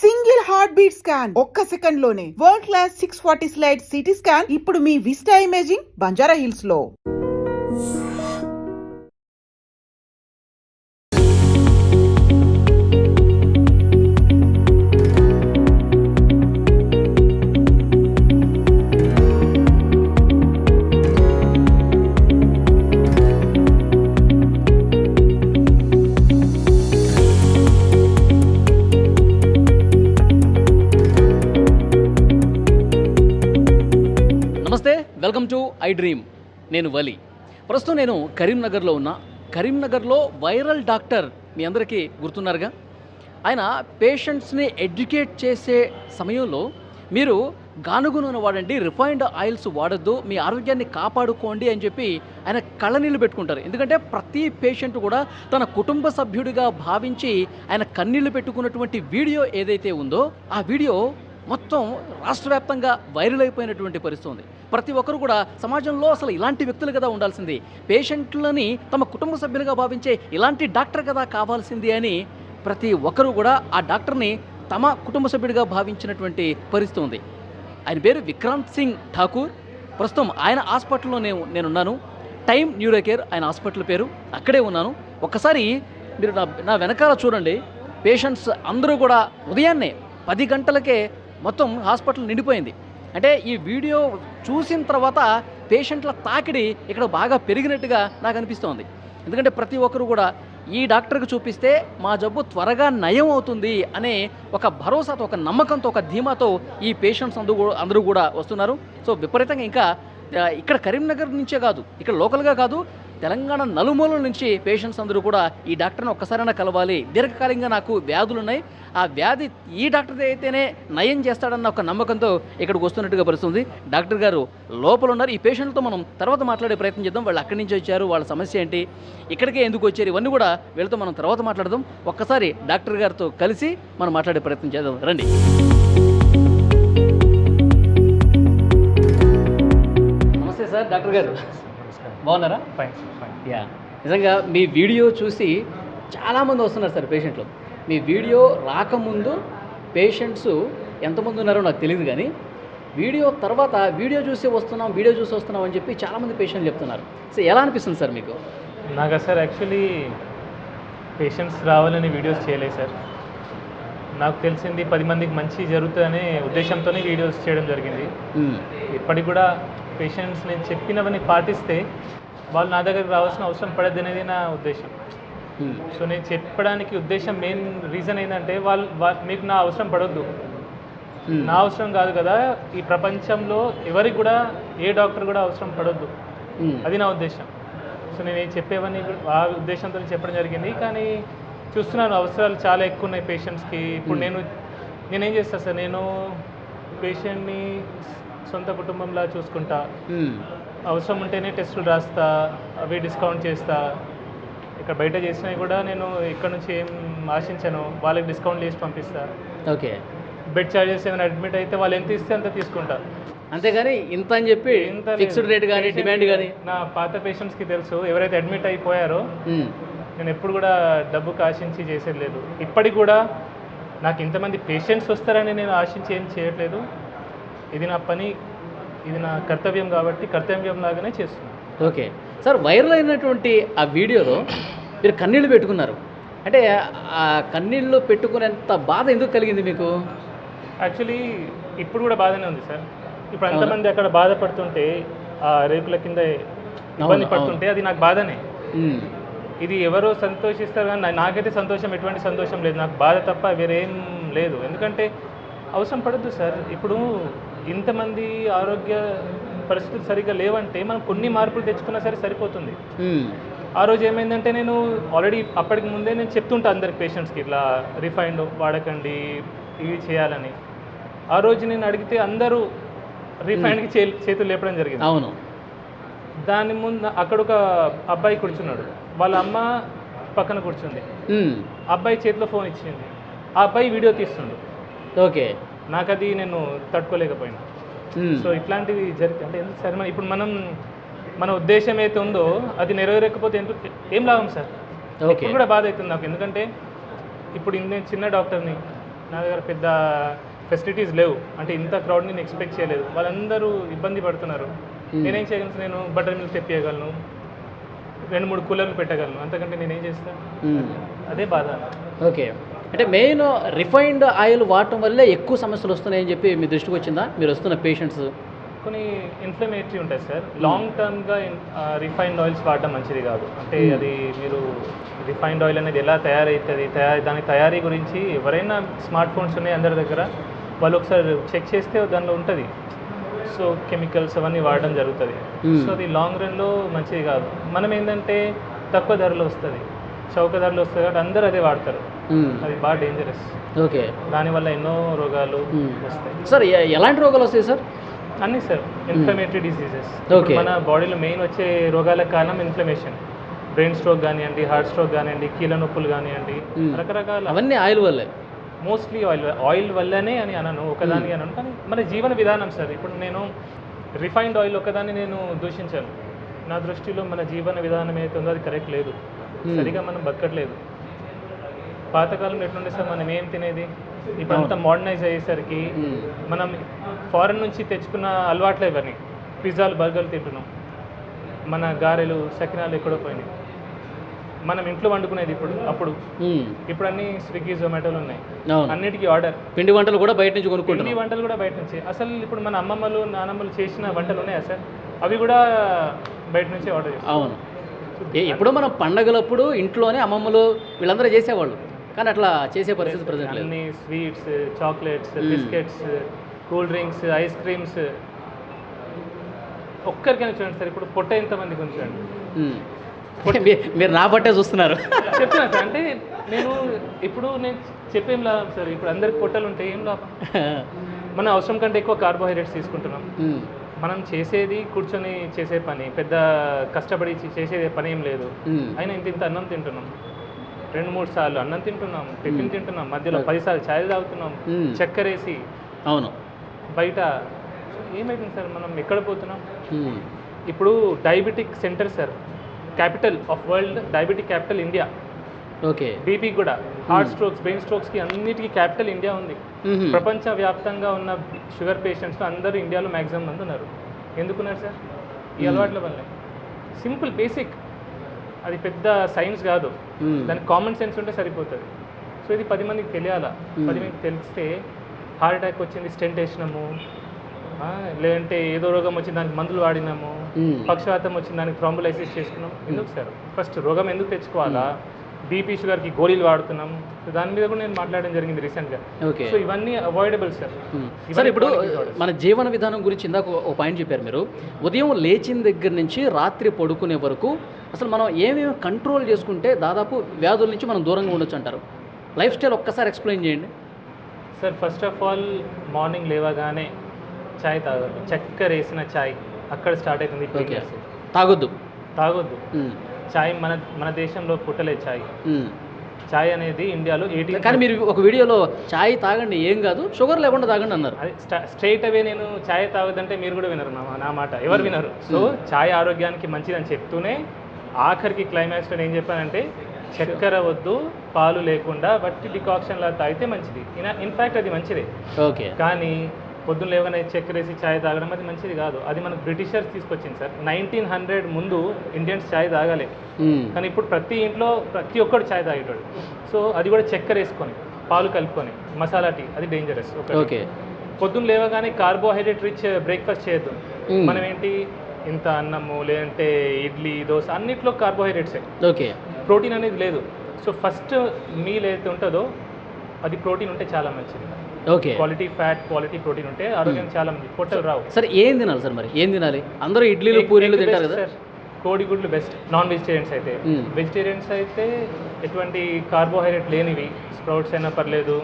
Single heart beat scan ఒక్క second లోనే world class 640 slide CT scan ఇప్పుడు మీ vista imaging Banjara hills లో. నమస్తే, వెల్కమ్ టు ఐ డ్రీమ్. నేను వలి. ప్రస్తుతం నేను కరీంనగర్లో ఉన్నా. కరీంనగర్లో వైరల్ డాక్టర్ మీ అందరికీ గుర్తున్నారుగా. ఆయన పేషెంట్స్ని ఎడ్యుకేట్ చేసే సమయంలో మీరు గానుగ నూనె వాడండి, రిఫైన్డ్ ఆయిల్స్ వాడద్దు, మీ ఆరోగ్యాన్ని కాపాడుకోండి అని చెప్పి ఆయన కళ్ళనీళ్ళు పెట్టుకుంటారు. ఎందుకంటే ప్రతి పేషెంట్ కూడా తన కుటుంబ సభ్యుడిగా భావించి ఆయన కన్నీళ్లు పెట్టుకున్నటువంటి వీడియో ఏదైతే ఉందో ఆ వీడియో మొత్తం రాష్ట్ర వ్యాప్తంగా వైరల్ అయిపోయినటువంటి పరిస్థితి ఉంది. ప్రతి ఒక్కరు కూడా సమాజంలో అసలు ఇలాంటి వ్యక్తులు కదా ఉండాల్సింది, పేషెంట్లని తమ కుటుంబ సభ్యులుగా భావించే ఇలాంటి డాక్టర్ కదా కావాల్సింది అని ప్రతి ఒక్కరు కూడా ఆ డాక్టర్ని తమ కుటుంబ సభ్యుడిగా భావించినటువంటి పరిస్థితి ఉంది. ఆయన పేరు విక్రాంత్ సింగ్ ఠాకూర్. ప్రస్తుతం ఆయన హాస్పిటల్లో నేనున్నాను. టైమ్ న్యూరో కేర్ ఆయన హాస్పిటల్ పేరు. అక్కడే ఉన్నాను. ఒక్కసారి మీరు నా వెనకాల చూడండి. పేషెంట్స్ అందరూ కూడా ఉదయాన్నే 10 గంటలకే మొత్తం హాస్పిటల్ నిండిపోయింది. అంటే ఈ వీడియో చూసిన తర్వాత పేషెంట్ల తాకిడి ఇక్కడ బాగా పెరిగినట్టుగా నాకు అనిపిస్తోంది. ఎందుకంటే ప్రతి ఒక్కరు కూడా ఈ డాక్టర్కి చూపిస్తే మా జబ్బు త్వరగా నయం అవుతుంది అనే ఒక భరోసాతో, ఒక నమ్మకంతో, ఒక ధీమాతో ఈ పేషెంట్స్ అందరూ కూడా వస్తున్నారు. సో విపరీతంగా ఇంకా ఇక్కడ కరీంనగర్ నుంచే కాదు, ఇక్కడ లోకల్గా కాదు, తెలంగాణ నలుమూలల నుంచి పేషెంట్స్ అందరూ కూడా ఈ డాక్టర్ని ఒక్కసారైనా కలవాలి, దీర్ఘకాలికంగా నాకు వ్యాధులు ఉన్నాయి, ఆ వ్యాధి ఈ డాక్టర్ అయితేనే నయం చేస్తాడన్న ఒక నమ్మకంతో ఇక్కడికి వస్తున్నట్టుగా పరిస్థితుంది. డాక్టర్ గారు లోపల ఉన్నారు. ఈ పేషెంట్లతో మనం తర్వాత మాట్లాడే ప్రయత్నం చేద్దాం. వాళ్ళు అక్కడి నుంచి వచ్చారు, వాళ్ళ సమస్య ఏంటి, ఇక్కడికే ఎందుకు వచ్చారు, ఇవన్నీ కూడా వీళ్ళతో మనం తర్వాత మాట్లాడదాం. ఒక్కసారి డాక్టర్ గారితో కలిసి మనం మాట్లాడే ప్రయత్నం చేద్దాం. రండి. నమస్తే సార్. డాక్టర్ గారు బాగున్నారా? ఫైన్. యా, నిజంగా మీ వీడియో చూసి చాలామంది వస్తున్నారు సార్ పేషెంట్లు. మీ వీడియో రాకముందు పేషెంట్స్ ఎంతమంది ఉన్నారో నాకు తెలియదు, కానీ వీడియో తర్వాత వీడియో చూసి వస్తున్నాం అని చెప్పి చాలామంది పేషెంట్లు చెప్తున్నారు. సో ఎలా అనిపిస్తుంది సార్ మీకు? నాకు సార్ యాక్చువల్లీ పేషెంట్స్ రావాలని వీడియోస్ చేయలేదు సార్. నాకు తెలిసింది 10 మందికి మంచి జరుగుతుందనే ఉద్దేశంతోనే వీడియోస్ చేయడం జరిగింది. ఇప్పటికి కూడా పేషెంట్స్ నేను చెప్పినవన్నీ పాటిస్తే వాళ్ళు నా దగ్గరికి రావాల్సిన అవసరం పడద్దు అనేది నా ఉద్దేశం. సో నేను చెప్పడానికి ఉద్దేశం మెయిన్ రీజన్ ఏంటంటే వాళ్ళు మీకు నా అవసరం పడొద్దు, నా అవసరం కాదు కదా, ఈ ప్రపంచంలో ఎవరికి కూడా ఏ డాక్టర్ కూడా అవసరం పడొద్దు, అది నా ఉద్దేశం. సో నేను చెప్పేవన్నీ ఆ ఉద్దేశంతో చెప్పడం జరిగింది. కానీ చూస్తున్నాను అవసరాలు చాలా ఎక్కువ ఉన్నాయి పేషెంట్స్కి. ఇప్పుడు నేనేం చేస్తాను సార్, నేను పేషెంట్ని సొంత కుటుంబంలా చూసుకుంటా, అవసరం ఉంటేనే టెస్టులు రాస్తా, అవి డిస్కౌంట్ చేస్తా. ఇక్కడ బయట చేసినవి కూడా నేను ఇక్కడ నుంచి ఏం ఆశించాను, వాళ్ళకి డిస్కౌంట్ చేసి పంపిస్తా. ఓకే. బెడ్ ఛార్జెస్ ఏమైనా అడ్మిట్ అయితే వాళ్ళు ఎంత ఇస్తే అంత తీసుకుంటా, అంతేగాని ఇంత అని చెప్పి ఫిక్స్డ్ రేట్ కానీ డిమాండ్ కానీ. నా పాత పేషెంట్స్కి తెలుసు, ఎవరైతే అడ్మిట్ అయిపోయారో నేను ఎప్పుడు కూడా డబ్బుకి ఆశించి చేసేది లేదు. ఇప్పటికి కూడా నాకు ఇంతమంది పేషెంట్స్ వస్తారని నేను ఆశించి ఏం చేయట్లేదు. ఇది నా పని, ఇది నా కర్తవ్యం కాబట్టి కర్తవ్యం లాగానే చేస్తున్నాను. ఓకే సార్, వైరల్ అయినటువంటి ఆ వీడియోలో మీరు కన్నీళ్ళు పెట్టుకున్నారు. అంటే ఆ కన్నీళ్ళు పెట్టుకునేంత బాధ ఎందుకు కలిగింది మీకు? యాక్చువల్లీ ఇప్పుడు కూడా బాధనే ఉంది సార్. ఇప్పుడు అంతమంది అక్కడ బాధపడుతుంటే, ఆ రేకుల కింద ఇబ్బంది పడుతుంటే అది నాకు బాధనే. ఇది ఎవరో సంతోషిస్తారు కానీ నాకైతే సంతోషం, ఎటువంటి సంతోషం లేదు, నాకు బాధ తప్ప వేరేం లేదు. ఎందుకంటే అవసరం పడద్దు సార్. ఇప్పుడు ఇంతమంది ఆరోగ్య పరిస్థితులు సరిగ్గా లేవంటే మనం కొన్ని మార్పులు తెచ్చుకున్నా సరే సరిపోతుంది. ఆ రోజు ఏమైందంటే నేను ఆల్రెడీ అప్పటికి ముందే నేను చెప్తుంటా అందరికి పేషెంట్స్కి ఇట్లా రిఫైండ్ వాడకండి, ఇవి చేయాలని. ఆ రోజు నేను అడిగితే అందరూ రిఫైండ్కి చేతులు లేపడం జరిగింది. అవును. దాని ముందు అక్కడ ఒక అబ్బాయి కూర్చున్నాడు, వాళ్ళ అమ్మ పక్కన కూర్చుంది, అబ్బాయి చేతిలో ఫోన్ ఇచ్చింది, ఆ అబ్బాయి వీడియో తీస్తుండు. ఓకే. నాకు అది నేను తట్టుకోలేకపోయినా. సో ఇట్లాంటివి జరిగితే అంటే ఎందుకు సార్, ఇప్పుడు మన ఉద్దేశం అయితే ఉందో అది నెరవేరకపోతే ఏం లాభం సార్? ఇప్పుడు కూడా బాధ అవుతుంది నాకు. ఎందుకంటే ఇప్పుడు నేను చిన్న డాక్టర్ని, నా దగ్గర పెద్ద ఫెసిలిటీస్ లేవు, అంటే ఇంత క్రౌడ్ నేను ఎక్స్పెక్ట్ చేయలేదు, వాళ్ళందరూ ఇబ్బంది పడుతున్నారు. నేనేం చేయగలను? నేను బటర్ మిల్క్ తెప్పియగలను, 2-3 కూలర్లు పెట్టగలను, అంతకంటే నేనేం చేస్తాను? అదే బాధ. ఓకే, అంటే మెయిన్ రిఫైన్డ్ ఆయిల్ వాడటం వల్లే ఎక్కువ సమస్యలు వస్తున్నాయని చెప్పి మీ దృష్టికి వచ్చిందా మీరు వస్తున్న పేషెంట్స్? కొన్ని ఇన్ఫ్లమేటరీ ఉంటాయి సార్. లాంగ్ టర్మ్గా రిఫైన్డ్ ఆయిల్స్ వాడడం మంచిది కాదు. అంటే అది మీరు రిఫైన్డ్ ఆయిల్ అనేది ఎలా తయారవుతుంది, దాని తయారీ గురించి ఎవరైనా స్మార్ట్ ఫోన్స్ ఉన్నాయి అందరి దగ్గర, వాళ్ళు ఒకసారి చెక్ చేస్తే దానిలో ఉంటుంది. సో కెమికల్స్ అవన్నీ వాడడం జరుగుతుంది. సో అది లాంగ్ రన్లో మంచిది కాదు. మనం ఏంటంటే తక్కువ ధరలో వస్తుంది, చౌక ధరలో వస్తుంది కాబట్టి అందరూ అదే వాడతారు. అది బాగా డేంజరస్. ఓకే, దానివల్ల ఎన్నో రోగాలు వస్తాయి. సార్ ఎలాంటి రోగాలు వస్తాయి సార్? అన్నీ సార్, ఇన్ఫ్లమేటరీ డిసీజెస్. ఓకే, మన బాడీలో మెయిన్ వచ్చే రోగాలకు కారణం ఇన్ఫ్లమేషన్. బ్రెయిన్ స్ట్రోక్ కానివ్వండి, హార్ట్ స్ట్రోక్ కానివ్వండి, కీళ్ళ నొప్పులు కానివ్వండి, రకరకాల, అవన్నీ ఆయిల్ వల్లే. మోస్ట్లీ ఆయిల్ వల్లనే అని అనను, ఒకదాని అనను, కానీ మన జీవన విధానం సార్. ఇప్పుడు నేను రిఫైన్డ్ ఆయిల్ ఒకదాన్ని నేను దూషించాను. నా దృష్టిలో మన జీవన విధానం ఏదైతే ఉందో అది కరెక్ట్ లేదు, సరిగా మనం బతకట్లేదు. పాతకాలంలో ఎట్లుండే సార్, మనం ఏం తినేది, ఇప్పుడు అంతా మోడర్నైజ్ అయ్యేసరికి మనం ఫారెన్ నుంచి తెచ్చుకున్న అలవాట్లే ఇవన్నీ. పిజ్జాలు, బర్గర్లు తింటున్నాం, మన గారెలు, సకినాలు ఎక్కడో పోయినాయి. మనం ఇంట్లో వండుకునేది ఇప్పుడు అన్ని స్విగ్గీ, జొమాటోలు ఉన్నాయి, అన్నిటికీ ఆర్డర్. పిండి వంటలు కూడా బయట నుంచి కొనుక్కుంటున్నాం. పిండి వంటలు కూడా బయట నుంచి. అసలు ఇప్పుడు మన అమ్మమ్మలు, నానమ్మలు చేసిన వంటలు ఉన్నాయా సార్? అవి కూడా బయట నుంచి ఆర్డర్ చేస్తాం. అవును, ఎప్పుడో మనం పండగలప్పుడు ఇంట్లోనే అమ్మమ్మలు వీళ్ళందరూ చేసేవాళ్ళు, కానీ అట్లా చేసే పరిస్థితి ప్రజెంట్ లేదు. అన్ని sweets, chocolates, biscuits, cool drinks, ice creams. ఒక్కరికైనా చూడండి సార్, ఇప్పుడు పొట్ట ఎంతమందికి ఉంచండి. మీరు నా పట్టే చూస్తున్నారు. చెప్తున్నా సార్, అంటే నేను చెప్పేం లాభం సార్, ఇప్పుడు అందరికి పొట్టలు ఉంటే ఏం లాభం? మన అవసరం కంటే ఎక్కువ కార్బోహైడ్రేట్స్ తీసుకుంటున్నాం. మనం చేసేది కూర్చొని చేసే పని, పెద్ద కష్టపడి చేసే పని ఏం లేదు, అయినా ఇంత అన్నం తింటున్నాం. 2-3 సార్లు అన్నం తింటున్నాం, టిఫిన్ తింటున్నాం, మధ్యలో 10 సార్లు ఛాయ్ తాగుతున్నాం, చక్కెర వేసి. అవును, బయట ఏమైతుంది సార్, మనం ఎక్కడ పోతున్నాం? ఇప్పుడు diabetic centre sir, capital of world, diabetic capital India. Okay, BP కూడా, హార్ట్ స్ట్రోక్స్, బ్రెయిన్ స్ట్రోక్స్కి అన్నిటికీ క్యాపిటల్ ఇండియా ఉంది. ప్రపంచవ్యాప్తంగా ఉన్న షుగర్ పేషెంట్స్ అందరూ ఇండియాలో మ్యాక్సిమం మంది ఉన్నారు. ఎందుకున్నారు సార్? ఈ అలవాట్ల వల్లే. సింపుల్, బేసిక్, అది పెద్ద సైన్స్ కాదు, దానికి కామన్ సెన్స్ ఉంటే సరిపోతుంది. సో ఇది 10 మందికి తెలియాలా. 10 మందికి తెలిస్తే హార్ట్ అటాక్ వచ్చింది, స్టెంట్ వేసినాము, లేదంటే ఏదో రోగం వచ్చింది దానికి మందులు వాడినాము, పక్షవాతం వచ్చింది దానికి థ్రాంబోలైసిస్ చేసుకున్నాం. ఎందుకు సార్? ఫస్ట్ రోగం ఎందుకు తెచ్చుకోవాలా? బీపీ, షుగర్కి గోళీలు వాడుతున్నాం. సో దాని మీద కూడా నేను మాట్లాడడం జరిగింది రీసెంట్గా. సో ఇవన్నీ అవాయిడబుల్ సార్. సార్, ఇప్పుడు మన జీవన విధానం గురించి ఇందాక ఒక పాయింట్ చెప్పారు మీరు. ఉదయం లేచిన దగ్గర నుంచి రాత్రి పడుకునే వరకు అసలు మనం ఏమేమి కంట్రోల్ చేసుకుంటే దాదాపు వ్యాధుల నుంచి మనం దూరంగా ఉండొచ్చు అంటారు? లైఫ్ స్టైల్ ఒక్కసారి ఎక్స్ప్లెయిన్ చేయండి sir. First of all morning లేవగానే ఛాయ్ తాగద్దు, చక్కెర వేసిన ఛాయ్ అక్కడ స్టార్ట్ అవుతుంది. తాగొద్దు. ఛాయ్ మన దేశంలో పుట్టలేదు ఛాయ్. ఛాయ్ అనేది ఇండియాలో 18. కానీ మీరు ఒక వీడియోలో ఛాయ్ తాగండి, ఏం కాదు, షుగర్ లేకుండా తాగండి అన్నారు. అది స్ట్రైట్ అవే నేను ఛాయ్ తాగదంటే మీరు కూడా వినరు నా మాట, ఎవరు వినరు. సో ఛాయ్ ఆరోగ్యానికి మంచిదని చెప్తూనే ఆఖరికి క్లైమాక్స్లో ఏం చెప్పానంటే చక్కెర వద్దు, పాలు లేకుండా వట్టి డికాక్షన్లా తాగితే మంచిది. ఇన్ఫ్యాక్ట్ అది మంచిదే. ఓకే, కానీ పొద్దున్న లేవగానే చక్కెర వేసి ఛాయ్ తాగడం అది మంచిది కాదు. అది మనకు బ్రిటిషర్స్ తీసుకొచ్చింది సార్. 1900 ముందు ఇండియన్స్ ఛాయ్ తాగలే, కానీ ఇప్పుడు ప్రతి ఇంట్లో ప్రతి ఒక్కరు ఛాయ్ తాగేటాడు. సో అది కూడా చక్కెర వేసుకొని, పాలు కలుపుకొని, మసాలా టీ, అది డేంజరస్. ఓకే, పొద్దున్న లేవగానే కార్బోహైడ్రేట్ రిచ్ బ్రేక్ఫాస్ట్ చేయొద్దు. మనం ఏంటి ఇంత అన్నము, లేదంటే ఇడ్లీ, దోశ, అన్నిట్లో కార్బోహైడ్రేట్సే. ఓకే, ప్రోటీన్ అనేది లేదు. సో ఫస్ట్ మీల్ ఏదైతే ఉంటుందో అది ప్రోటీన్ ఉంటే చాలా మంచిది. Okay, quality fat, quality protein ఉంటే ఆరోగ్యం చాలా మంది, పొట్టలు రావు. సరే ఏం తినాలి సార్? మరి ఏం తినాలి? అందరూ ఇడ్లీలు, పూరీలు తింటారు కదా. కోడిగుడ్లు బెస్ట్ నాన్ వెజిటేరియన్స్ అయితే. వెజిటేరియన్స్ అయితే ఎటువంటి కార్బోహైడ్రేట్ లేనివి, స్ప్రౌట్స్ అయినా పర్లేదు,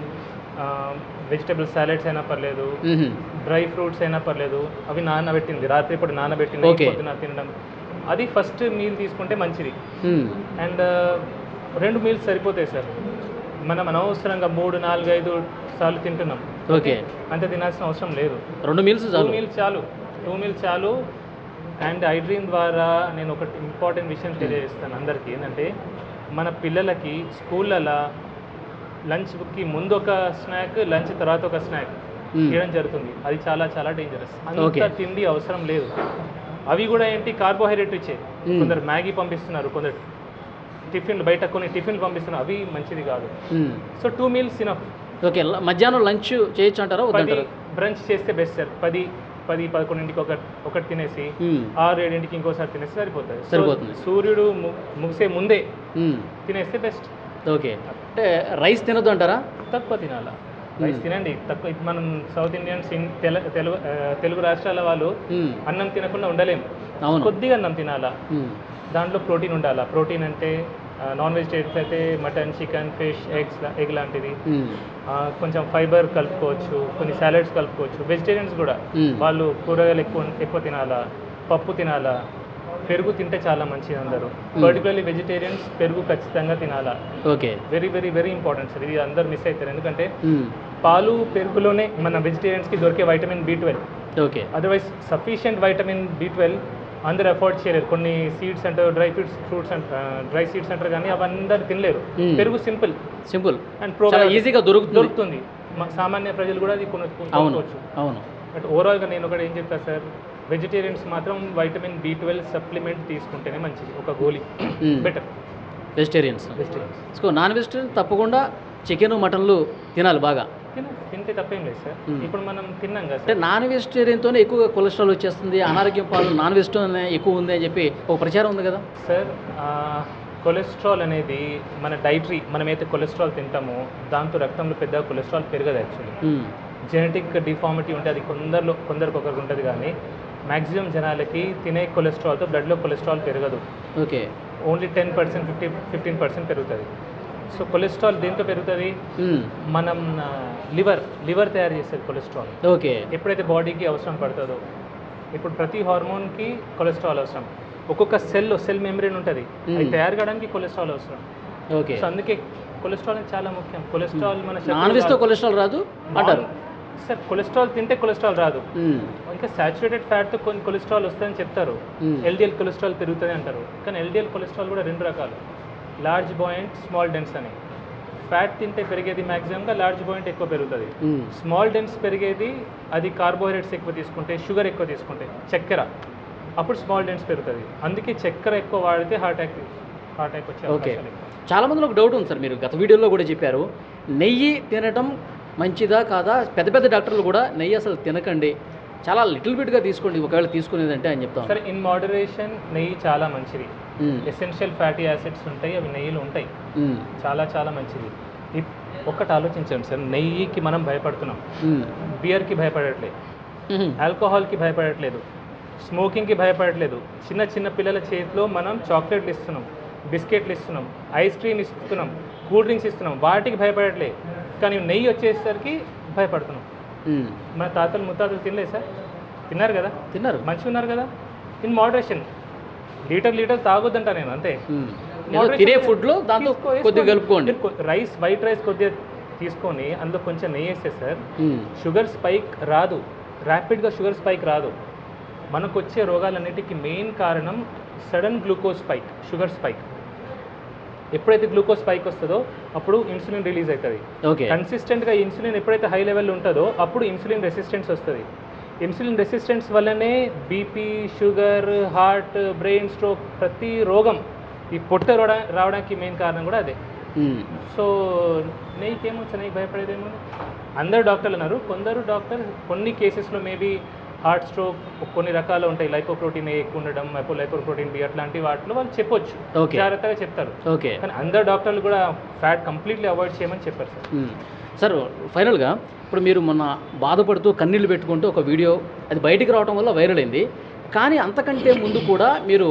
వెజిటబుల్ సాలెడ్స్ అయినా పర్లేదు, డ్రై ఫ్రూట్స్ అయినా పర్లేదు, అవి నానబెట్టింది, రాత్రి ఇప్పుడు నానబెట్టింది, పొద్దున తినడం, అది ఫస్ట్ మీల్ తీసుకుంటే మంచిది. అండ్ 2 మీల్స్ సరిపోతాయి సార్. మనం అనవసరంగా 3, 4, 5 సార్లు తింటున్నాం. ఓకే, అంత తినాల్సిన అవసరం లేదు. 2 మీల్స్ చాలు. 2 మీల్స్ చాలు. అండ్ ఐడ్రీమ్ ద్వారా నేను ఒకటి ఇంపార్టెంట్ విషయం తెలియజేస్తాను అందరికీ. ఏంటంటే మన పిల్లలకి స్కూళ్ళలో లంచ్కి ముందు ఒక స్నాక్, లంచ్ తర్వాత ఒక స్నాక్ చేయడం జరుగుతుంది. అది చాలా చాలా డేంజరస్. అంత తిండి అవసరం లేదు. అవి కూడా ఏంటి, కార్బోహైడ్రేట్ ఇచ్చే. కొందరు మ్యాగీ పంపిస్తున్నారు, కొందరు టిఫిన్లు బయట కొన్ని టిఫిన్లు పంపిస్తున్నారు, అవి మంచిది కాదు. So 2 meals enough. ఓకే, మధ్యాహ్నం లంచ్ చేయొచ్చు అంటారా? 10 బ్రంచ్ చేస్తే బెస్ట్ సార్. 10-11కి ఒకటి తినేసి 6-7కి ఇంకోసారి తినేసి సరిపోతుంది. సూర్యుడు ముగిసే ముందే తినేస్తే బెస్ట్. ఓకే, అంటే రైస్ తినొద్దు అంటారా? తక్కువ తినాలా, రైస్ తినండి తక్కువ. మనం సౌత్ ఇండియన్స్ తెలుగు రాష్ట్రాల వాళ్ళు అన్నం తినకుండా ఉండలేము. కొద్దిగా అన్నం తినాలా, దాంట్లో ప్రోటీన్ ఉండాలా. ప్రోటీన్ అంటే నాన్ వెజిటేరియన్స్ అయితే మటన్, చికెన్, ఫిష్, ఎగ్ లాంటిది. కొంచెం ఫైబర్ కలుపుకోవచ్చు, కొన్ని సాలడ్స్ కలుపుకోవచ్చు. వెజిటేరియన్స్ కూడా వాళ్ళు కూరగాయలు ఎక్కువ తినాలా, పప్పు తినాలా, పెరుగు తింటే చాలా మంచిది అందరూ. పర్టికులర్లీ వెజిటేరియన్స్ పెరుగు ఖచ్చితంగా తినాలా. Okay, very very very important sir. ఇది అందరు మిస్ అవుతారు, ఎందుకంటే పాలు పెరుగులోనే మన వెజిటేరియన్స్కి దొరికే vitamin B12. Okay, otherwise sufficient vitamin B12 అందరు అఫోర్డ్ చేయలేరు. కొన్ని సీడ్స్ అంటారు, ఫ్రూట్స్ డ్రై సీడ్స్ అంటారు, కానీ అవి అందరు తినలేరు. పెరుగు సింపుల్ అండ్ ఈజీగా దొరుకుతుంది. సామాన్య ప్రజలు కూడా అది కొనుక్కోవచ్చు. అవును. బట్ ఓవరాల్గా నేను ఒకటి ఏం చెప్తాను సార్, వెజిటేరియన్స్ మాత్రం వైటమిన్ B12 సప్లిమెంట్ తీసుకుంటేనే మంచిది, ఒక గోళీ బెటర్. వెజిటేరియన్స్. నాన్ వెజిటేరియన్ తప్పకుండా చికెన్, మటన్లు తినాలి బాగా. తింటే తప్పేం లేదు సార్. ఇప్పుడు మనం తిన్నాం కదా, అంటే నాన్ వెజిటేరియన్తోనే ఎక్కువగా కొలెస్ట్రాల్ వచ్చేస్తుంది, అనారోగ్యం పాలు నాన్ వెజిటేరియన్ ఎక్కువ ఉంది అని చెప్పి ఒక ప్రచారం ఉంది కదా సార్. కొలెస్ట్రాల్ అనేది మన డైటరీ, మనమైతే కొలెస్ట్రాల్ తింటామో దాంతో రక్తంలో పెద్ద కొలెస్ట్రాల్ పెరగదు. యాక్చువల్లీ జెనెటిక్ డిఫార్మిటీ ఉంటే అది కొందరికి ఒకరికి ఉంటుంది, కానీ మ్యాక్సిమం జనాలకి తినే కొలెస్ట్రాల్తో బ్లడ్లో కొలెస్ట్రాల్ పెరగదు. ఓకే, ఓన్లీ 10%, 15% పెరుగుతుంది. సో కొలెస్ట్రాల్ దేంతో పెరుగుతుంది, మనం లివర్ తయారు చేసేది కొలెస్ట్రాల్. ఓకే, ఎప్పుడైతే బాడీకి అవసరం పడుతుందో. ఇప్పుడు ప్రతి హార్మోన్కి కొలెస్ట్రాల్ అవసరం. ఒక్కొక్క సెల్ మెంబ్రేన్ ఉంటుంది, అది తయారు కావడానికి కొలెస్ట్రాల్ అవసరం. ఓకే, సో అందుకే కొలెస్ట్రాల్ చాలా ముఖ్యం. కొలెస్ట్రాల్ మన నాన్ వెజ్తో కొలెస్ట్రాల్ రాదు అంటారు సార్. కొలెస్ట్రాల్ తింటే కొలెస్ట్రాల్ రాదు, ఇంకా సాచురేటెడ్ ఫ్యాట్తో కొన్ని కొలెస్ట్రాల్ వస్తుందని చెప్తారు. LDL కొలెస్ట్రాల్ పెరుగుతుంది అంటారు, కానీ LDL కొలెస్ట్రాల్ కూడా 2 రకాలు, లార్జ్ బాయింట్, స్మాల్ డెన్స్ అని. ఫ్యాట్ తింటే పెరిగేది మ్యాక్సిమంగా లార్జ్ బాయింట్ ఎక్కువ పెరుగుతుంది. స్మాల్ డెన్స్ పెరిగేది అది కార్బోహైడ్రేట్స్ ఎక్కువ తీసుకుంటే, షుగర్ ఎక్కువ తీసుకుంటే, చక్కెర, అప్పుడు స్మాల్ డెన్స్ పెరుగుతుంది. అందుకే చక్కెర ఎక్కువ వాడితే హార్ట్ అటాక్ వచ్చే అవకాశాలు ఎక్కువ. చాలా మందిలో ఒక డౌట్ ఉంది సార్, మీరు గత వీడియోలో కూడా చెప్పారు, నెయ్యి తినటం మంచిదా కాదా? పెద్ద డాక్టర్లు కూడా నెయ్యి అసలు తినకండి, చాలా లిటిల్ బిట్గా తీసుకోండి ఒకవేళ తీసుకునేదంటే అని చెప్తాం. సరే, ఇన్ మోడరేషన్ నెయ్యి చాలా మంచిది. ఎసెన్షియల్ ఫ్యాటీ యాసిడ్స్ ఉంటాయి, అవి నెయ్యిలో ఉంటాయి, చాలా చాలా మంచిది. ఒక్కటి ఆలోచించండి సార్, నెయ్యికి మనం భయపడుతున్నాం, బియర్కి భయపడట్లేదు, ఆల్కహాల్కి భయపడట్లేదు, స్మోకింగ్కి భయపడట్లేదు. చిన్న పిల్లల చేతిలో మనం చాక్లెట్లు ఇస్తున్నాం, బిస్కెట్లు ఇస్తున్నాం, ఐస్ క్రీమ్ ఇస్తున్నాం, కూల్ డ్రింక్స్ ఇస్తున్నాం, వాటికి భయపడట్లేదు. కానీ నెయ్యి వచ్చేసరికి భయపడుతున్నాం. మన తాతలు ముత్తాతలు తినలేదు సార్, తిన్నారు కదా, మంచిగా ఉన్నారు కదా. ఇన్ మోడరేషన్, లీటర్ తాగొద్దంట నేను, అంతే. తినే ఫుడ్లో దాంతో కొద్దిగా కలుపుకోండి. వైట్ రైస్ కొద్దిగా తీసుకొని అందులో కొంచెం నెయ్యి వేస్తే సార్ షుగర్ స్పైక్ రాదు, ర్యాపిడ్గా షుగర్ స్పైక్ రాదు. మనకు వచ్చే రోగాలన్నిటికీ మెయిన్ కారణం sudden glucose spike, sugar spike. ఎప్పుడైతే గ్లూకోజ్ స్పైక్ వస్తుందో అప్పుడు ఇన్సులిన్ రిలీజ్ అవుతుంది. కన్సిస్టెంట్గా ఇన్సులిన్ ఎప్పుడైతే హై లెవెల్ ఉంటుందో అప్పుడు ఇన్సులిన్ రెసిస్టెన్స్ వస్తుంది. ఇన్సులిన్ రెసిస్టెన్స్ వల్లనే BP, sugar, heart, brain stroke, ప్రతి రోగం ఈ పొట్ట రావడానికి మెయిన్ కారణం కూడా అదే. సో నెయ్యికి ఏమొచ్చు, నెయ్యి భయపడేదేమో. అందరు డాక్టర్లు అన్నారు, కొందరు డాక్టర్ కొన్ని కేసెస్లో మేబీ హార్ట్ స్ట్రోక్ కొన్ని రకాలు ఉంటాయి, లైపోప్రోటీన్ ఏ ఎక్కువ ఉండడం, లైపోప్రోటీన్ బి, అట్లాంటి వాటిలో వాళ్ళు చెప్పొచ్చు, జాగ్రత్తగా చెప్తారు. కానీ అందరు డాక్టర్లు కూడా ఫ్యాట్ కంప్లీట్లీ అవాయిడ్ చేయమని చెప్పారు సార్. ఫైనల్గా ఇప్పుడు మీరు మొన్న బాధపడుతూ కన్నీళ్ళు పెట్టుకుంటూ ఒక వీడియో అది బయటికి రావడం వల్ల వైరల్ అయింది, కానీ అంతకంటే ముందు కూడా మీరు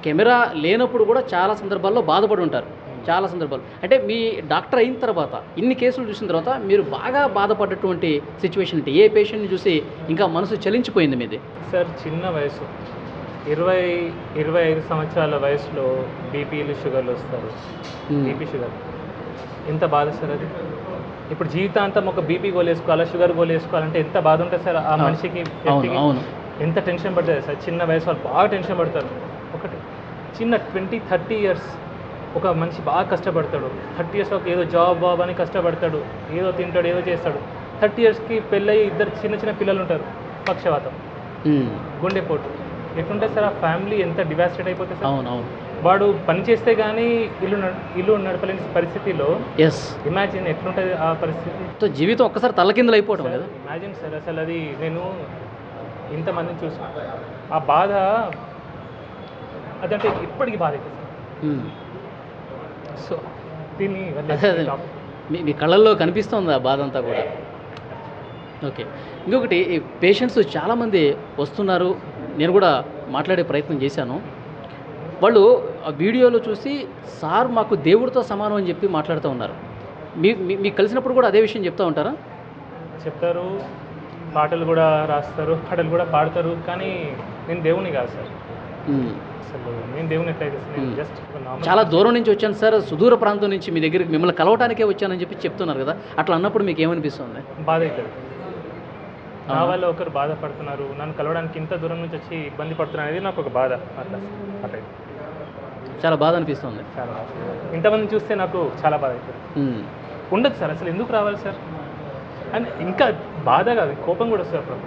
కెమెరా లేనప్పుడు కూడా చాలా సందర్భాల్లో బాధపడి ఉంటారు. చాలా సందర్భాలు అంటే మీ డాక్టర్ అయిన తర్వాత ఇన్ని కేసులు చూసిన తర్వాత మీరు బాగా బాధపడ్డటువంటి సిచ్యువేషన్ అంటే ఏ పేషెంట్ని చూసి ఇంకా మనసు చలించిపోయింది మీది? సార్, చిన్న వయసు 20-25 సంవత్సరాల వయసులో బీపీలు, షుగర్లు వస్తారు. బీపీ, షుగర్ ఎంత బాధ సార్ అది. ఇప్పుడు జీవితాంతం ఒక బీపీ గోల్ వేసుకోవాలా, షుగర్ గోల్ వేసుకోవాలంటే ఎంత బాధ ఉంటుంది సార్ ఆ మనిషికి, ఎంత టెన్షన్ పడుతుంది సార్. చిన్న వయసు వాళ్ళు బాగా టెన్షన్ పడతారు. ఒకటి చిన్న 20-30 ఇయర్స్ ఒక మనిషి బాగా కష్టపడతాడు, 30 years ఒక ఏదో జాబ్ అని కష్టపడతాడు, ఏదో తింటాడు, ఏదో చేస్తాడు. 30 yearsకి పెళ్ళయి ఇద్దరు చిన్న చిన్న పిల్లలు ఉంటారు, పక్షవాతం, గుండెపోటు. ఎట్లుంటుంది సార్ ఆ ఫ్యామిలీ, ఎంత డివాస్టేట్ అయిపోతుంది సార్. అవునవును. వాడు పని చేస్తే కానీ ఇల్లు నడపలేని పరిస్థితిలో ఎస్, ఇమాజిన్ ఎట్లుంటుంది ఆ పరిస్థితి. సో జీవితం ఒక్కసారి తలకిందులు అయిపోవడం కదా. ఇమాజిన్ సార్, అసలు అది నేను ఇంతమందిని చూసి ఆ బాధ అదంటే ఇప్పటికీ బాధ అవుతుంది సార్. సో దీన్ని మీ కళ్ళల్లో కనిపిస్తుంది ఆ బాధ అంతా కూడా. ఓకే, ఇంకొకటి పేషెంట్స్ చాలామంది వస్తున్నారు, నేను కూడా మాట్లాడే ప్రయత్నం చేశాను. వాళ్ళు ఆ వీడియోలో చూసి సార్ మాకు దేవుడితో సమానం అని చెప్పి మాట్లాడుతూ ఉన్నారు. మీకు కలిసినప్పుడు కూడా అదే విషయం చెప్తూ ఉంటారా? చెప్తారు, పాటలు కూడా రాస్తారు, పాటలు కూడా పాడతారు. కానీ నేను దేవుని కాదు సార్, అసలు నేను దేవుని ఎట్లయితే నేను జస్ట్ చాలా దూరం నుంచి వచ్చాను సార్, సుదూర ప్రాంతం నుంచి మీ దగ్గరికి మిమ్మల్ని కలవటానికే వచ్చానని చెప్పి చెప్తున్నారు కదా, అట్లా అన్నప్పుడు మీకు ఏమనిపిస్తుంది? బాధ అవుతుంది. నా వల్ల ఒకరు బాధపడుతున్నారు, నన్ను కలవడానికి ఇంత దూరం నుంచి వచ్చి ఇబ్బంది పడుతున్నారు అనేది నాకు ఒక బాధ. అట్లా అట్లా చాలా బాధ అనిపిస్తుంది. చాలా ఇంతమంది చూస్తే నాకు చాలా బాధ అవుతుంది. ఉండదు సార్, అసలు ఎందుకు రావాలి సార్ అని ఇంకా బాధ కాదు, కోపం కూడా వస్తుంది అప్పుడు.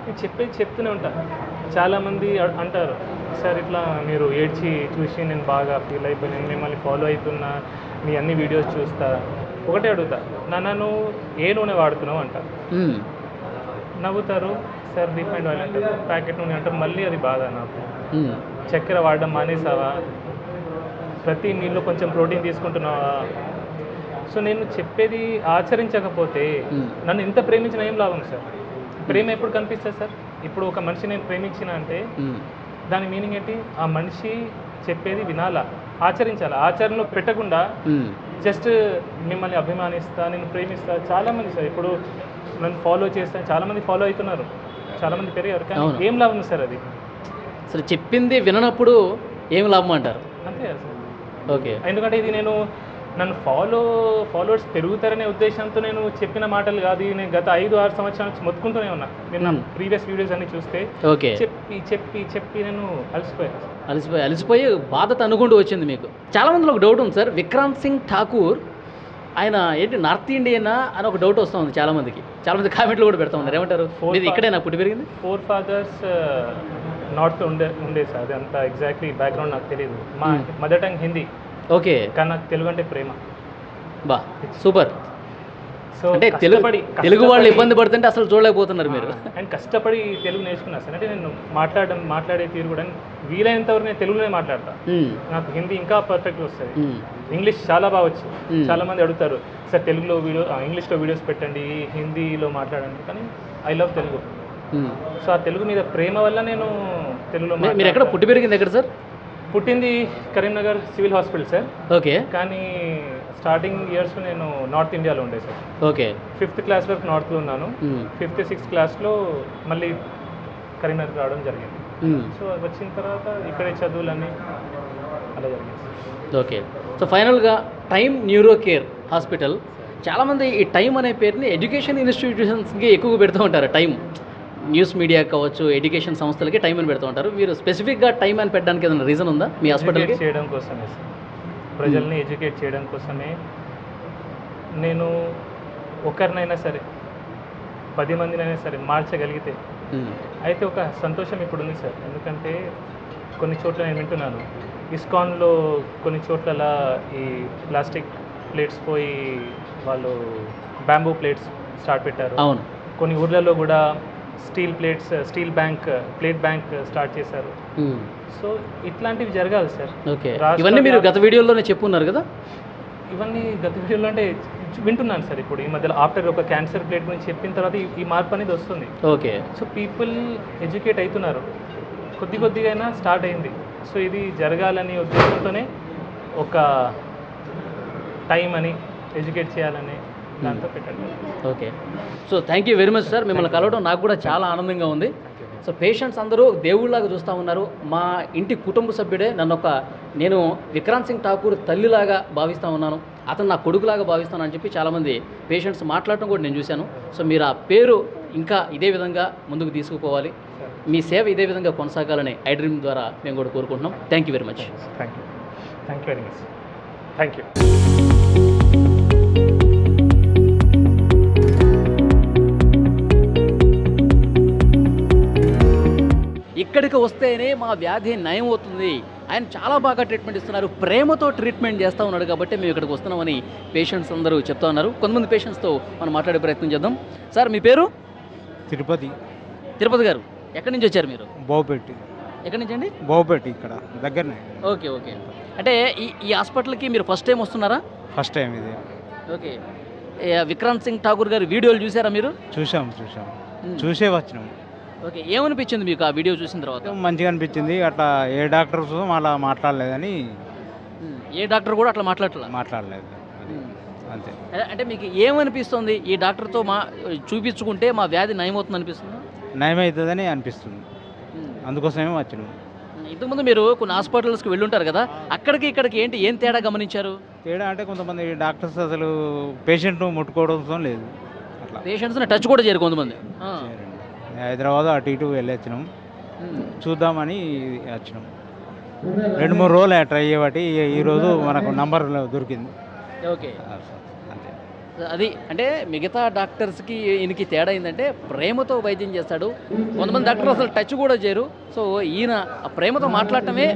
నేను చెప్తూనే ఉంటాను. చాలామంది అంటారు, సార్ ఇట్లా మీరు ఏడ్చి చూసి నేను బాగా ఫీల్ అయిపోయి మిమ్మల్ని ఫాలో అవుతున్నా, మీ అన్ని వీడియోస్ చూస్తా. ఒకటే అడుగుతా, నన్ను ఏ నూనె వాడుతున్నావు అంటారు. నవ్వుతారు, సార్ రిఫైండ్ ఆయిల్ అంటారు, ప్యాకెట్ నూనె అంటారు. మళ్ళీ అది బాధ నాకు. చక్కెర వాడడం మానేసావా, ప్రతి మీల్లో కొంచెం ప్రోటీన్ తీసుకుంటున్నావా. సో నేను చెప్పేది ఆచరించకపోతే నన్ను ఇంత ప్రేమించిన ఏం లాభం సార్? ప్రేమ ఎప్పుడు కనిపిస్తుంది సార్? ఇప్పుడు ఒక మనిషి నేను ప్రేమించిన అంటే దాని మీనింగ్ ఏంటి? ఆ మనిషి చెప్పేది వినాలా, ఆచరించాలా. ఆచరణలో పెట్టకుండా జస్ట్ మిమ్మల్ని అభిమానిస్తా, నేను ప్రేమిస్తా. చాలామంది సార్ ఇప్పుడు నన్ను ఫాలో చేస్తాను, చాలామంది ఫాలో అవుతున్నారు, చాలామంది పెరిగారు. కానీ ఏం లాభం సార్ అది? అసలు చెప్పింది విననప్పుడు ఏం లాభం అంటారు? అంతే కదా సార్. ఓకే, ఎందుకంటే ఇది నేను నన్ను ఫాలోవర్స్ పెరుగుతారనే ఉద్దేశంతో నేను చెప్పిన మాటలు కాదు. నేను గత 5-6 సంవత్సరాల నుంచి మొత్తుకుంటూనే ఉన్నా. నేను నా ప్రీవియస్ వీడియోస్ అన్ని చూస్తే ఓకే చెప్పి చెప్పి చెప్పి నేను అలసిపోయి బాధ అనుకుంటూ వచ్చింది మీకు. చాలా మందిలో ఒక డౌట్ ఉంది సార్, విక్రాంత్ సింగ్ ఠాకూర్ ఆయన ఏంటి నార్త్ ఇండియనా అని ఒక డౌట్ వస్తుంది చాలామందికి. చాలామంది కామెంట్లు కూడా పెడతా ఉన్నారు, ఏమంటారు? ఇది ఇక్కడే నాకు పుట్టి పెరిగింది. 4 fathers నార్త్ ఉండే సార్, అది అంత ఎగ్జాక్ట్లీ బ్యాక్గ్రౌండ్ నాకు తెలియదు. మా మదర్ టంగ్ హిందీ, ఓకే, కానీ నాకు తెలుగు అంటే ప్రేమ. బా సూపర్. సో అంటే తెలుగు వాళ్ళు ఇబ్బంది పడుతుంటే అసలు చూడలేకపోతున్నారు మీరు. అండ్ కష్టపడి తెలుగు నేర్చుకున్నా సార్. అంటే నేను మాట్లాడే తీరు కూడా వీలైనంత వరకు నేను తెలుగులోనే మాట్లాడతా. నాకు హిందీ ఇంకా పర్ఫెక్ట్గా వస్తుంది. ఇంగ్లీష్ చాలా బాగా వచ్చు. చాలా మంది అడుగుతారు, సార్ తెలుగులో ఇంగ్లీష్లో వీడియోస్ పెట్టండి, హిందీలో మాట్లాడండి. కానీ ఐ లవ్ తెలుగు. సో ఆ తెలుగు మీద ప్రేమ వల్ల నేను తెలుగులో. మీరు ఎక్కడ పుట్టి పెరిగింది ఎక్కడ సార్? పుట్టింది Karimnagar civil hospital sir. Okay, కానీ స్టార్టింగ్ ఇయర్స్లో నేను నార్త్ ఇండియాలో ఉండే సార్. ఓకే, 5th క్లాస్ వరకు నార్త్లో ఉన్నాను. 5th 6th క్లాస్లో మళ్ళీ కరీంనగర్ రావడం జరిగింది. సో వచ్చిన తర్వాత ఇక్కడే చదువులన్నీ అలా జరిగింది. ఓకే, సో ఫైనల్గా టైమ్ న్యూరో కేర్ హాస్పిటల్, చాలామంది ఈ టైం అనే పేరుని ఎడ్యుకేషన్ ఇన్స్టిట్యూషన్స్కి ఎక్కువగా పెడుతూ ఉంటారు. టైం న్యూస్ మీడియా కావచ్చు, ఎడ్యుకేషన్ సంస్థలకి టైం అని పెడుతూ ఉంటారు. మీరు స్పెసిఫిక్గా టైం అని పెట్టడానికి ఏదైనా రీజన్ ఉందా మీ హాస్పిటల్కి? చేయడం కోసమే సార్, ప్రజల్ని ఎడ్యుకేట్ చేయడం కోసమే. నేను ఒకరినైనా సరే 10 మందినైనా సరే మార్చగలిగితే అయితే ఒక సంతోషం ఇప్పుడు ఉంది సార్. ఎందుకంటే కొన్ని చోట్ల నేను వింటున్నాను, ఇస్కాన్లో కొన్ని చోట్ల ఈ ప్లాస్టిక్ ప్లేట్స్ పోయి వాళ్ళు బ్యాంబూ ప్లేట్స్ స్టార్ట్ పెట్టారు. అవును, కొన్ని ఊర్లలో కూడా స్టీల్ ప్లేట్ బ్యాంక్ స్టార్ట్ చేశారు. సో ఇట్లాంటివి జరగాలి సార్. ఓకే, ఇవన్నీ మీరు గత వీడియోలోనే చెప్పున్నారు కదా? ఇవన్నీ గత వీడియోలో అంటే వింటున్నాను సార్. ఇప్పుడు ఈ మధ్యలో ఆఫ్టర్ ఒక క్యాన్సర్ ప్లేట్ గురించి చెప్పిన తర్వాత ఈ మార్పు అనేది వస్తుంది. ఓకే, సో పీపుల్ ఎడ్యుకేట్ అవుతున్నారు, కొద్దిగా అయినా స్టార్ట్ అయింది. సో ఇది జరగాలని ఉద్దేశంతోనే ఒక టైం అని ఎడ్యుకేట్ చేయాలని దాంతో పెట్టండి. Okay, so thank you very much sir. మిమ్మల్ని కలవడం నాకు కూడా చాలా ఆనందంగా ఉంది. సో పేషెంట్స్ అందరూ దేవుళ్ళలాగా చూస్తూ ఉన్నారు. మా ఇంటి కుటుంబ సభ్యుడే. నేను విక్రాంత్ సింగ్ ఠాకూర్ తల్లిలాగా భావిస్తూ ఉన్నాను, అతను నా కొడుకులాగా భావిస్తాను అని చెప్పి చాలామంది పేషెంట్స్ మాట్లాడటం కూడా నేను చూశాను. సో మీరు ఆ పేరు ఇంకా ఇదే విధంగా ముందుకు తీసుకుపోవాలి, మీ సేవ ఇదే విధంగా కొనసాగాలని ఐ డ్రీమ్ ద్వారా మేము కూడా కోరుకుంటున్నాం. Thank you very much. Thank you very much. Thank you. ఇక్కడికి వస్తేనే మా వ్యాధి నయం అవుతుంది, ఆయన చాలా బాగా ట్రీట్మెంట్ ఇస్తున్నారు, ప్రేమతో ట్రీట్మెంట్ చేస్తూ ఉన్నాడు కాబట్టి మేము ఇక్కడికి వస్తున్నామని పేషెంట్స్ అందరూ చెప్తా ఉన్నారు. కొంతమంది పేషెంట్స్తో మనం మాట్లాడే ప్రయత్నం చేద్దాం. సార్ మీ పేరు? తిరుపతి. తిరుపతి గారు, ఎక్కడి నుంచి వచ్చారు మీరు? బావుపెట్టి. ఎక్కడి నుంచి అండి? బావుపెట్టి ఇక్కడ దగ్గరనే. Okay okay. అంటే ఈ హాస్పిటల్కి మీరు ఫస్ట్ టైం వస్తున్నారా? ఫస్ట్ టైం ఇది. ఓకే. విక్రాంత్ సింగ్ ఠాకూర్ గారి వీడియోలు చూసారా మీరు? చూసాం చూసే వచ్చినాం. ఓకే, ఏమనిపించింది మీకు ఆ వీడియో చూసిన తర్వాత? మంచిగా అనిపించింది. అట్లా ఏ డాక్టర్స్ అలా మాట్లాడలేదని. ఏ డాక్టర్ కూడా అట్లా మాట్లాడలేదు అది అంతే. అంటే మీకు ఏమనిపిస్తుంది, ఈ డాక్టర్తో చూపించుకుంటే మా వ్యాధి నయమవుతుంది అనిపిస్తుంది? నయమవుతుందని అనిపిస్తుంది, అందుకోసమే వచ్చినాం. ఇంతకుముందు మీరు కొన్ని హాస్పిటల్స్కి వెళ్ళుంటారు కదా, అక్కడికి ఇక్కడికి ఏం తేడా గమనించారు? తేడా అంటే కొంతమంది డాక్టర్స్ అసలు పేషెంట్ను ముట్టుకోవడం లేదు. అట్లా పేషెంట్స్ని టచ్ కూడా చేయరు కొంతమంది. హైదరాబాద్ అటు ఇటు వెళ్ళొచ్చినాం, చూద్దామని వచ్చినాం. 2-3 రోజులు ట్రై చేయబట్టి ఈరోజు మనకు నంబర్ దొరికింది. ఓకే, అంతే. అది అంటే మిగతా డాక్టర్స్కి ఈయనకి తేడా ఏంటంటే ప్రేమతో వైద్యం చేస్తాడు. కొంతమంది డాక్టర్లు అసలు టచ్ కూడా చేయరు. సో ఈయన ఆ ప్రేమతో మాట్లాడటమే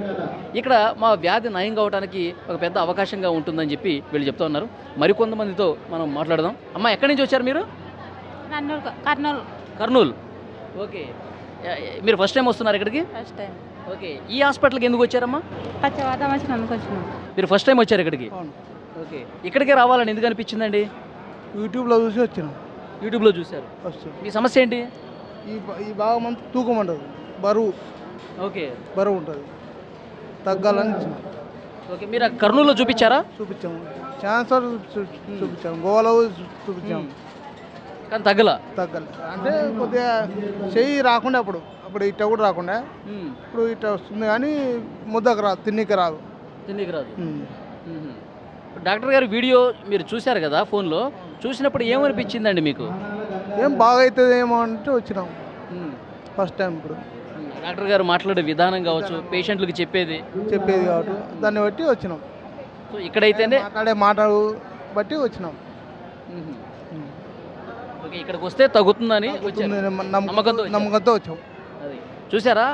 ఇక్కడ మా వ్యాధి నయం కావడానికి ఒక పెద్ద అవకాశంగా ఉంటుందని చెప్పి వీళ్ళు చెప్తా ఉన్నారు. మరికొంతమందితో మనం మాట్లాడదాం. అమ్మ, ఎక్కడి నుంచి వచ్చారు మీరు? కర్నూలు. ఓకే, మీరు ఫస్ట్ టైం వస్తున్నారు ఇక్కడికి? First time. ఓకే, ఈ హాస్పిటల్కి ఎందుకు వచ్చారమ్మా? పచ్చవాతం వచ్చినందుకు వచ్చినాం. మీరు ఫస్ట్ టైం వచ్చారు ఇక్కడికి? ఓకే, ఇక్కడికే రావాలని ఎందుకు అనిపించిందండి? యూట్యూబ్లో చూసి వచ్చినాం. యూట్యూబ్లో చూశారు. ఫస్ట్ మీ సమస్య ఏంటి? ఈ భాగం అంతా తూకం ఉంటుంది, బరువు ఉంటుంది, తగ్గాలని ఇచ్చినాం. ఓకే, మీరు ఆ కర్నూలులో చూపించారా? చూపించాము, ఛాన్సర్ చూపించాము, గోవాలో చూపించాము, కానీ తగ్గల. తగ్గాలి అంటే కొద్దిగా చెయ్యి రాకుండా అప్పుడు ఇట్ట కూడా రాకుండా ఇప్పుడు ఇట్ట వస్తుంది, కానీ ముద్దకు రాదు, తిన్నికి రాదు. డాక్టర్ గారి వీడియో మీరు చూశారు కదా ఫోన్లో, చూసినప్పుడు ఏమనిపించిందండి మీకు? ఏం బాగా అవుతుంది ఏమో అంటే వచ్చినాం ఫస్ట్ టైం. ఇప్పుడు డాక్టర్ గారు మాట్లాడే విధానం కావచ్చు, పేషెంట్లకు చెప్పేది కాబట్టి దాన్ని బట్టి వచ్చినాం. సో ఇక్కడైతేనే మాట్లాడు బట్టి వచ్చినాం. ఓకే, ఇక్కడికి వస్తే తగ్గుతుందని నమ్మకంతో వచ్చాం. అది చూసారా,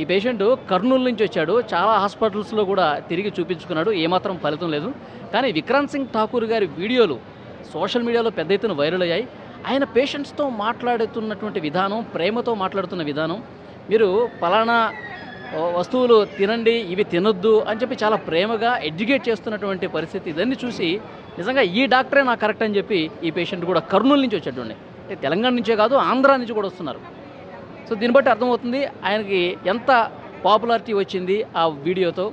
ఈ పేషెంట్ కర్నూలు నుంచి వచ్చాడు, చాలా హాస్పిటల్స్లో కూడా తిరిగి చూపించుకున్నాడు, ఏమాత్రం ఫలితం లేదు. కానీ విక్రాంత్ సింగ్ ఠాకూర్ గారి వీడియోలు సోషల్ మీడియాలో పెద్ద ఎత్తున వైరల్ అయ్యాయి. ఆయన పేషెంట్స్తో మాట్లాడుతున్నటువంటి విధానం, ప్రేమతో మాట్లాడుతున్న విధానం, మీరు పలానా వస్తువులు తినండి, ఇవి తినొద్దు అని చెప్పి చాలా ప్రేమగా ఎడ్యుకేట్ చేస్తున్నటువంటి పరిస్థితి, ఇదన్నీ చూసి నిజంగా ఈ డాక్టరే నాకు కరెక్ట్ అని చెప్పి ఈ పేషెంట్ కూడా కర్నూలు నుంచి వచ్చేటండి. అంటే తెలంగాణ నుంచే కాదు, ఆంధ్రా నుంచి కూడా వస్తున్నారు. సో దీన్ని బట్టి అర్థమవుతుంది ఆయనకి ఎంత పాపులారిటీ వచ్చింది ఆ వీడియోతో.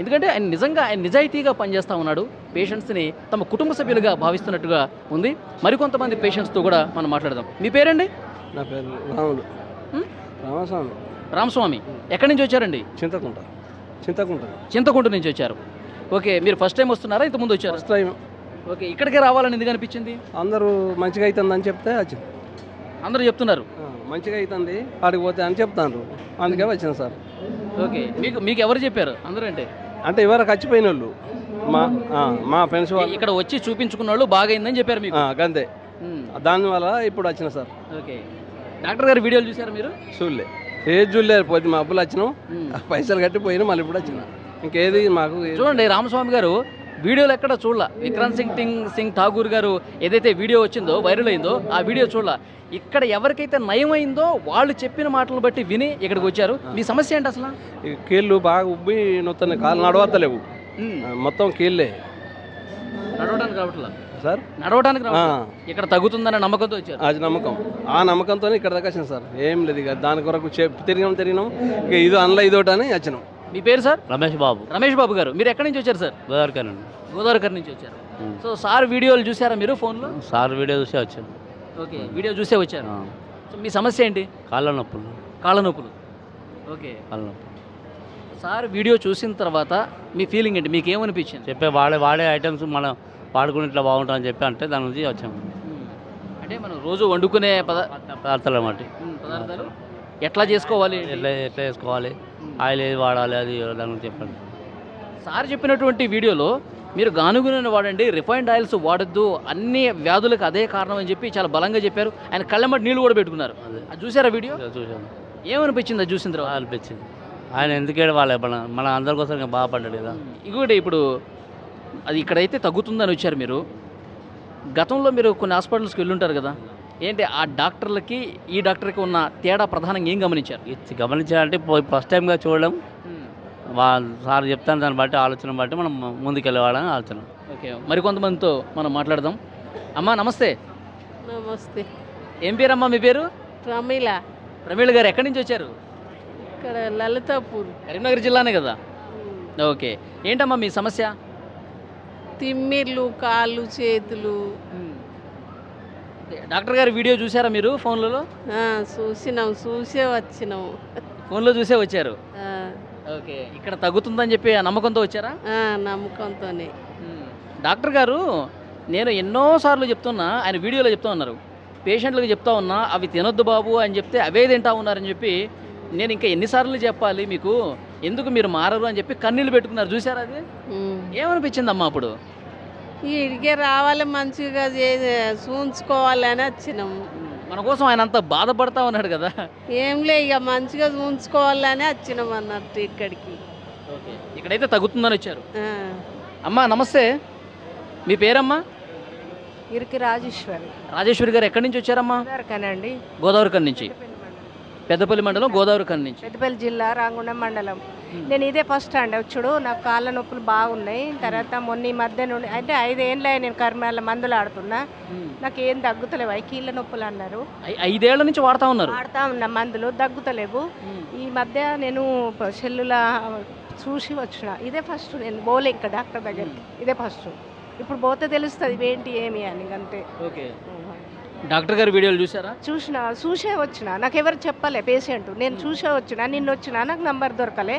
ఎందుకంటే ఆయన నిజంగా నిజాయితీగా పనిచేస్తూ ఉన్నాడు, పేషెంట్స్ని తమ కుటుంబ సభ్యులుగా భావిస్తున్నట్టుగా ఉంది. మరికొంతమంది పేషెంట్స్తో కూడా మనం మాట్లాడదాం. మీ పేరండి? నా పేరు రాముడు. రామస్వామి. రామస్వామి, ఎక్కడి నుంచి వచ్చారండి? చింతకుంట నుంచి వచ్చారు. ఓకే, మీరు ఫస్ట్ టైం వస్తున్నారా, ఇంతకుముందు వచ్చారు? First time. ఓకే, ఇక్కడికే రావాలని ఎందుకు అనిపించింది? అందరూ మంచిగా అవుతుందని చెప్తే వచ్చింది. అందరూ చెప్తున్నారు మంచిగా అవుతుంది ఆడికి పోతే అని చెప్తాను, అందుకే వచ్చిన సార్. ఓకే, మీకు ఎవరు చెప్పారు? అందరూ అంటే ఎవరికి వచ్చిపోయిన వాళ్ళు మా ఫ్రెండ్స్ వాళ్ళు ఇక్కడ వచ్చి చూపించుకున్న వాళ్ళు బాగైందని చెప్పారు మీకు? అంతే, దానివల్ల ఇప్పుడు వచ్చిన సార్. ఓకే, డాక్టర్ గారి వీడియోలు చూసారు మీరు? చూడలే, ఏది చూడలేదు. పోతే మా అప్పులు వచ్చినాం, పైసలు కట్టి పోయినా, మళ్ళీ ఇప్పుడు వచ్చిన. ఇంకేది మాకు చూడండి, రామస్వామి గారు వీడియోలు ఎక్కడ చూడాల. విక్రాంత్ సింగ్ ఠాకూర్ గారు ఏదైతే వీడియో వచ్చిందో, వైరల్ అయిందో, ఆ వీడియో చూడాల. ఇక్కడ ఎవరికైతే నయమైందో వాళ్ళు చెప్పిన మాటలను బట్టి విని ఇక్కడికి వచ్చారు. మీ సమస్య ఏంటి అసలు? కీళ్ళు బాగా ఉబ్బి నొత్తాయి, కాళ్ళు నడవత్తలేవు, మొత్తం కీళ్ళే. నడవడానికి రావట్లా సార్? నడవడానికి ఇక్కడ తగ్గుతుందన్న నమ్మకంతో వచ్చారు. అది నమ్మకం, ఆ నమ్మకంతో ఇక్కడ దాకా వచ్చినాం సార్. ఏం లేదు, ఇక దాని కొరకు తిరిగినాం, ఇక ఇది అందులో ఇదోటి అని వచ్చినాం. మీ పేరు సార్? రమేష్ బాబు గారు, మీరు ఎక్కడి నుంచి వచ్చారు సార్? గోదావరికర్ నుంచి వచ్చారు. సో సార్ వీడియోలు చూసారా మీరు ఫోన్లో? సార్ వీడియో చూసే వచ్చాను. ఓకే, వీడియో చూసే వచ్చారు. సో మీ సమస్య ఏంటి? కాళ్ళ నొప్పులు. ఓకే, కాళ్ళ నొప్పులు. సార్ వీడియో చూసిన తర్వాత మీ ఫీలింగ్ ఏంటి? మీకు ఏమనిపించింది? చెప్పే వాడే ఐటమ్స్ మనం వాడుకుని ఇట్లా బాగుంటుందని చెప్పి అంటే దాని నుంచి వచ్చాము. అంటే మనం రోజు వండుకునే పదార్థాలు అన్నమాట. పదార్థాలు ఎట్లా చేసుకోవాలి, ఎట్లా చేసుకోవాలి, ఆయిల్ ఏది వాడాలి, అది దాని గురించి చెప్పండి. సార్ చెప్పినటువంటి వీడియోలో మీరు గానుగ నూనె వాడండి, రిఫైన్డ్ ఆయిల్స్ వాడొద్దు, అన్ని వ్యాధులకు అదే కారణం అని చెప్పి చాలా బలంగా చెప్పారు. ఆయన కళ్ళెమ్మటి నీళ్ళు కూడా పెట్టుకున్నారు. అది చూసారా వీడియో? చూసాను, ఏమనిపించింది అది చూసిన తర్వాత? అనిపించింది. ఆయన ఎందుకేడు వాళ్ళే మన అందరి కోసం ఇంకా బాగుపడ్డాడు కదా. ఇంకొకటి ఇప్పుడు అది ఇక్కడైతే తగ్గుతుందని వచ్చారు మీరు. గతంలో మీరు కొన్ని హాస్పిటల్స్కి వెళ్ళుంటారు కదా, ఏంటి ఆ డాక్టర్లకి ఈ డాక్టర్కి ఉన్న తేడా ప్రధానంగా ఏం గమనించారు? ఇది గమనించాలంటే ఫస్ట్ టైంగా చూడడం, సార్ చెప్తాను దాన్ని బట్టి ఆలోచన బట్టి మనం ముందుకెళ్ళేవాళ్ళని ఆలోచన. ఓకే, మరికొంతమందితో మనం మాట్లాడదాం. అమ్మా నమస్తే. నమస్తే. ఏం పేరమ్మా మీ పేరు? ప్రమీల. ప్రమీళ గారు ఎక్కడి నుంచి వచ్చారు? ఇక్కడ లలితాపూర్. కరీంనగర్ జిల్లానే కదా. ఓకే, ఏంటమ్మా మీ సమస్య? తిమ్మిర్లు, కాళ్ళు, చేతులు. డాక్టర్ గారి వీడియో చూసారా మీరు ఫోన్లలో? చూసినాం, చూసే వచ్చినాం. ఫోన్లో చూసే వచ్చారు. ఆ, ఓకే, ఇక్కడ తగ్గుతుందని చెప్పి ఆ నమ్మకంతో వచ్చారా? నమ్మకంతోనే. డాక్టర్ గారు నేను ఎన్నోసార్లు చెప్తున్నా, ఆయన వీడియోలో చెప్తా ఉన్నారు, పేషెంట్లకు చెప్తా ఉన్నా అవి తినొద్దు బాబు అని చెప్తే అవే తింటా ఉన్నారని చెప్పి, నేను ఇంకా ఎన్నిసార్లు చెప్పాలి మీకు, ఎందుకు మీరు మారరు అని చెప్పి కన్నీళ్ళు పెట్టుకున్నారు. చూసారా అది? ఏమనిపించిందమ్మా అప్పుడు? ఇడికే రావాలి, మంచిగా చూంచుకోవాలని వచ్చినాము. మన కోసం ఆయన అంత బాధపడతా ఉన్నాడు కదా. ఏంలే, ఇక మంచిగా చూంచుకోవాలని వచ్చినాం అన్నట్టు ఇక్కడికి. ఓకే, ఇక్కడైతే తగ్గుతుందని వచ్చారు. ఆ. అమ్మా నమస్తే, మీ పేరమ్మా? ఇరికి రాజేశ్వరి. రాజేశ్వరి గారు ఎక్కడి నుంచి వచ్చారమ్మా? కనండి, గోదావరి కన్ నుంచి. పెద్దపల్లి మండలం, గోదావరి కన్ నుంచి. పెద్దపల్లి జిల్లా, రాంగుండం మండలం. నేను ఇదే ఫస్ట్ అండి వచ్చుడు. నాకు కాళ్ళ నొప్పులు బాగున్నాయి. తర్వాత మొన్న ఈ మధ్య నుండి అంటే 5 ఏళ్ళ నేను కర్మాల మందులు ఆడుతున్నా, నాకు ఏం తగ్గుతలేవు. కీళ్ళ నొప్పులు అన్నారు. 5 ఏళ్ల నుంచి వాడుతూ ఉన్నారు? వాడుతూ ఉన్నా, మందులు తగ్గుతలేవు. ఈ మధ్య నేను సెల్లుల చూసి వచ్చిన. ఇదే ఫస్ట్, నేను పోలే ఇంకా డాక్టర్ దగ్గరికి, ఇదే ఫస్ట్. ఇప్పుడు పోతే తెలుస్తుంది ఇవేంటి ఏమి అని, అంతే. ఓకే, డాక్టర్ గారి వీడియోలు చూసారా? చూసే వచ్చిన, నాకు ఎవరు చెప్పలే పేషెంట్, నేను చూసే వచ్చిన. నిన్న వచ్చిన, నాకు నంబర్ దొరకలే.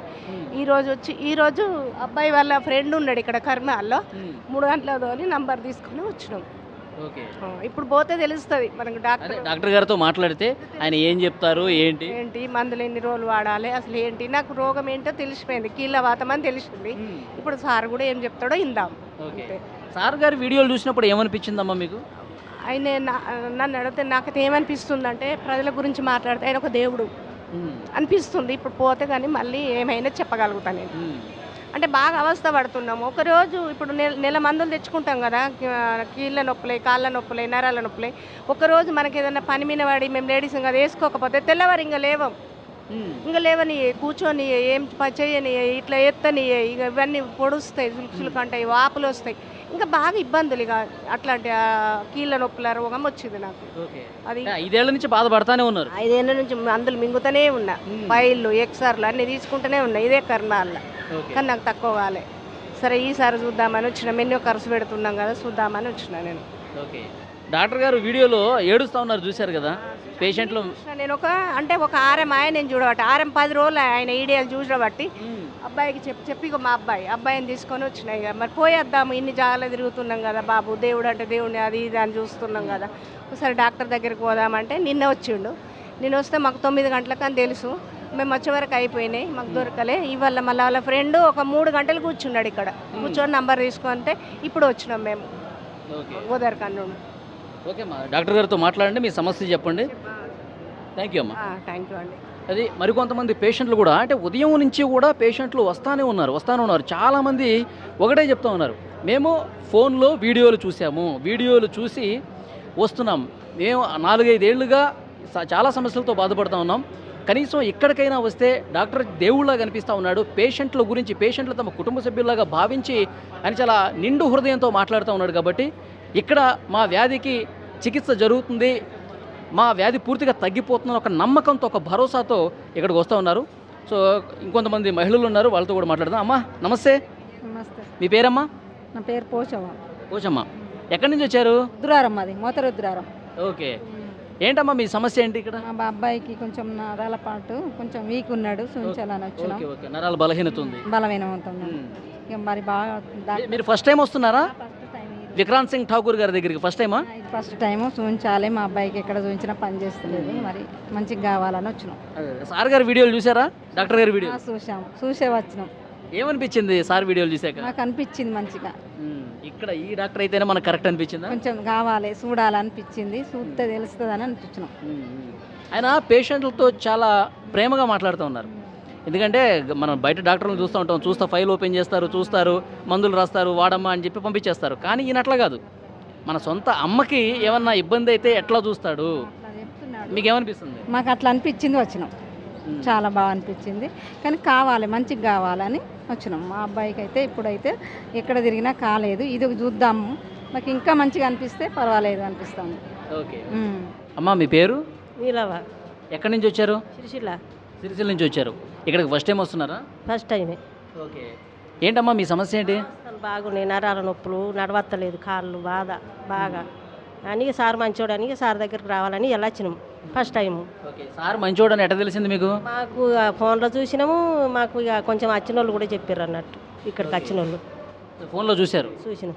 ఈరోజు అబ్బాయి వాళ్ళ ఫ్రెండ్ ఉన్నాడు ఇక్కడ కర్మాల్లో, 3 గంటల తోలి నంబర్ తీసుకుని వచ్చినాం. ఓకే, ఇప్పుడు పోతే తెలుస్తుంది మనకు. డాక్టర్ గారితో మాట్లాడితే ఆయన ఏం చెప్తారు, ఏంటి మందులు ఎన్ని రోజులు వాడాలి, అసలు ఏంటి, నాకు రోగం ఏంటో తెలిసిపోయింది, కీళ్ళ వాతం అని తెలిసింది. ఇప్పుడు సార్ కూడా ఏం చెప్తాడో ఇందాం. ఓకే, సార్ గారి వీడియోలు చూసినప్పుడు ఏమనిపించిందమ్మా మీకు? ఆయన నన్ను అడిగితే నాకైతే ఏమనిపిస్తుంది అంటే, ప్రజల గురించి మాట్లాడితే ఆయన ఒక దేవుడు అనిపిస్తుంది. ఇప్పుడు పోతే కానీ మళ్ళీ ఏమైనా చెప్పగలుగుతాను నేను. అంటే బాగా అవస్థ పడుతున్నాము. ఒకరోజు ఇప్పుడు నెల మందులు తెచ్చుకుంటాం కదా, కీళ్ళ నొప్పులే, కాళ్ళ నొప్పులే, నరాల నొప్పులే. ఒకరోజు మనకి ఏదైనా పని మీద పడి మేము లేడీస్ ఇంకా వేసుకోకపోతే తెల్లవారు ఇంకా లేవని, కూర్చొని ఏం చేయని, ఇట్లా ఎత్తని, ఇక ఇవన్నీ పొడుస్తాయి, సులుకంటాయి, వాపులు వస్తాయి, ఇంకా బాగా ఇబ్బందులు. ఇక అట్లాంటి కీళ్ళ నొప్పుల రోగం వచ్చింది నాకు. అది 5 ఏళ్ల నుంచి బాధపడతానే ఉన్నారు. 5 ఏళ్ళ నుంచి మందులు మింగుతూనే ఉన్నా, ఫైళ్ళు, ఎక్స్ఆర్లు అన్నీ తీసుకుంటూనే ఉన్నా ఇదే కర్మాల. కానీ నాకు తక్కువ కాలే. సరే ఈసారి చూద్దామని వచ్చిన, ఎన్నో ఖర్చు పెడుతున్నాం కదా, చూద్దామని వచ్చిన నేను. ఓకే, డాక్టర్ గారు వీడియోలో ఏడుస్తూ ఉన్నారు చూశారు కదా పేషెంట్లు. నేను ఒక ఆరం నేను చూడబట్టి 10 రోజులు ఆయన ఈడియాలు చూడబట్టి అబ్బాయికి చెప్పి మా అబ్బాయిని తీసుకొని వచ్చినాయి. ఇక మరి పోయేద్దాము, ఇన్ని జాగాలో తిరుగుతున్నాం కదా బాబు, దేవుడు అంటే దేవుడిని అది ఇది అని చూస్తున్నాం కదా, ఒకసారి డాక్టర్ దగ్గరికి పోదామంటే నిన్న వచ్చిండు. నేను వస్తే మాకు 9 గంటలకు అని తెలుసు, మేము వచ్చే వరకు అయిపోయినాయి, మాకు దొరకలే. ఇవాళ మళ్ళీ వాళ్ళ ఫ్రెండ్ ఒక 3 గంటలు కూర్చున్నాడు ఇక్కడ, కూర్చొని నంబర్ తీసుకుంటే ఇప్పుడు వచ్చినాం మేము గోదావరి కన్ను. ఓకే అమ్మా, డాక్టర్ గారితో మాట్లాడండి, మీ సమస్య చెప్పండి. థ్యాంక్ యూ అమ్మా. థ్యాంక్ యూ అండి. అది మరికొంతమంది పేషెంట్లు కూడా, అంటే ఉదయం నుంచి కూడా పేషెంట్లు వస్తానే ఉన్నారు. చాలామంది ఒకటే చెప్తా ఉన్నారు, మేము ఫోన్లో వీడియోలు చూసాము, వీడియోలు చూసి వస్తున్నాం, మేము 4-5 ఏళ్ళుగా చాలా సమస్యలతో బాధపడుతూ ఉన్నాం, కనీసం ఎక్కడికైనా వస్తే డాక్టర్ దేవుళ్ళగా కనిపిస్తూ ఉన్నాడు, పేషెంట్ల గురించి పేషెంట్లు తమ కుటుంబ సభ్యుల్లాగా భావించి అని చాలా నిండు హృదయంతో మాట్లాడుతూ ఉన్నాడు. కాబట్టి ఇక్కడ మా వ్యాధికి చికిత్స జరుగుతుంది, మా వ్యాధి పూర్తిగా తగ్గిపోతుందని ఒక నమ్మకంతో, ఒక భరోసాతో ఇక్కడికి వస్తూ ఉన్నారు. సో ఇంకొంతమంది మహిళలు ఉన్నారు, వాళ్ళతో కూడా మాట్లాడదాం. అమ్మా నమస్తే. నమస్తే. మీ పేరమ్మా? నా పేరు పోచమ్మ. ఎక్కడి నుంచి వచ్చారు? రుద్రారం, అది మోతరుద్రారం. ఓకే, ఏంటమ్మా మీ సమస్య ఏంటి ఇక్కడ? మా అబ్బాయికి కొంచెం నరాల పాటు కొంచెం వీక్ ఉన్నాడు, చూపించాలని వచ్చినాం. ఓకే, నరాల బలహీనత ఉంది. బలహీనమవుతున్నాం. ఇక మరి బాగా మీరు ఫస్ట్ టైం వస్తున్నారా విక్రాంత్ సింగ్ ఠాకూర్ గారి దగ్గరికి? ఫస్ట్ టైమా? ఫస్ట్ టైము చూపించాలి, మా అబ్బాయికి ఎక్కడ చూపించినా పని చేస్తలేదు, మరి మంచిగా కావాలని వచ్చినాం. సార్ గారి వీడియోలు చూసారా? డాక్టర్ గారి వీడియో చూసే వచ్చినాం. ఏమనిపించింది సార్ వీడియోలు చూసాక? నాకు అనిపించింది మంచిగా, ఇక్కడ ఈ డాక్టర్ అయితేనే మనకు కరెక్ట్ అనిపించిందా? కొంచెం కావాలి చూడాలనిపించింది, చూస్తే తెలుస్తుంది అని అనిపించిన. ఆయన పేషెంట్లతో చాలా ప్రేమగా మాట్లాడుతూ ఉన్నారు. ఎందుకంటే మనం బయట డాక్టర్లను చూస్తూ ఉంటాం, ఫైల్ ఓపెన్ చేస్తారు, చూస్తారు, మందులు రాస్తారు, వాడమ్మా అని చెప్పి పంపించేస్తారు. కానీ ఈయన అట్లా కాదు. మన సొంత అమ్మకి ఏమన్నా ఇబ్బంది అయితే ఎట్లా చూస్తాడు? మీకు ఏమనిపిస్తుంది? మాకు అట్లా అనిపించింది, వచ్చినాం. చాలా బాగా అనిపించింది. కానీ కావాలి, మంచిగా కావాలని వచ్చినాం. మా అబ్బాయికి అయితే ఇప్పుడైతే ఎక్కడ తిరిగినా కాలేదు, ఇది చూద్దాము, మాకు ఇంకా మంచిగా అనిపిస్తే పర్వాలేదు అనిపిస్తుంది. ఓకే అమ్మా, మీ పేరు? వీలవా. ఎక్కడి నుంచి వచ్చారు? సిరిసిల్ల నుంచి వచ్చారు. ఇక్కడికి ఫస్ట్ టైం వస్తున్నారా? ఫస్ట్ టైమే. ఓకే, ఏంటమ్మా మీ సమస్య ఏంటి? బాగున్నాయి, నరాల నొప్పులు, నడవత్తలేదు, కాళ్ళు బాధ బాగా అని సార్ మంచోడని సార్ దగ్గరికి రావాలని ఎలా వచ్చినాము ఫస్ట్ టైము. ఓకే, సార్ మంచోడని ఎట్లా తెలిసింది మీకు? మాకు ఫోన్లో చూసినాము, మాకు ఇక కొంచెం వచ్చిన వాళ్ళు కూడా చెప్పారు అన్నట్టు, ఇక్కడికి వచ్చిన వాళ్ళు ఫోన్లో చూశారు? చూసినాం.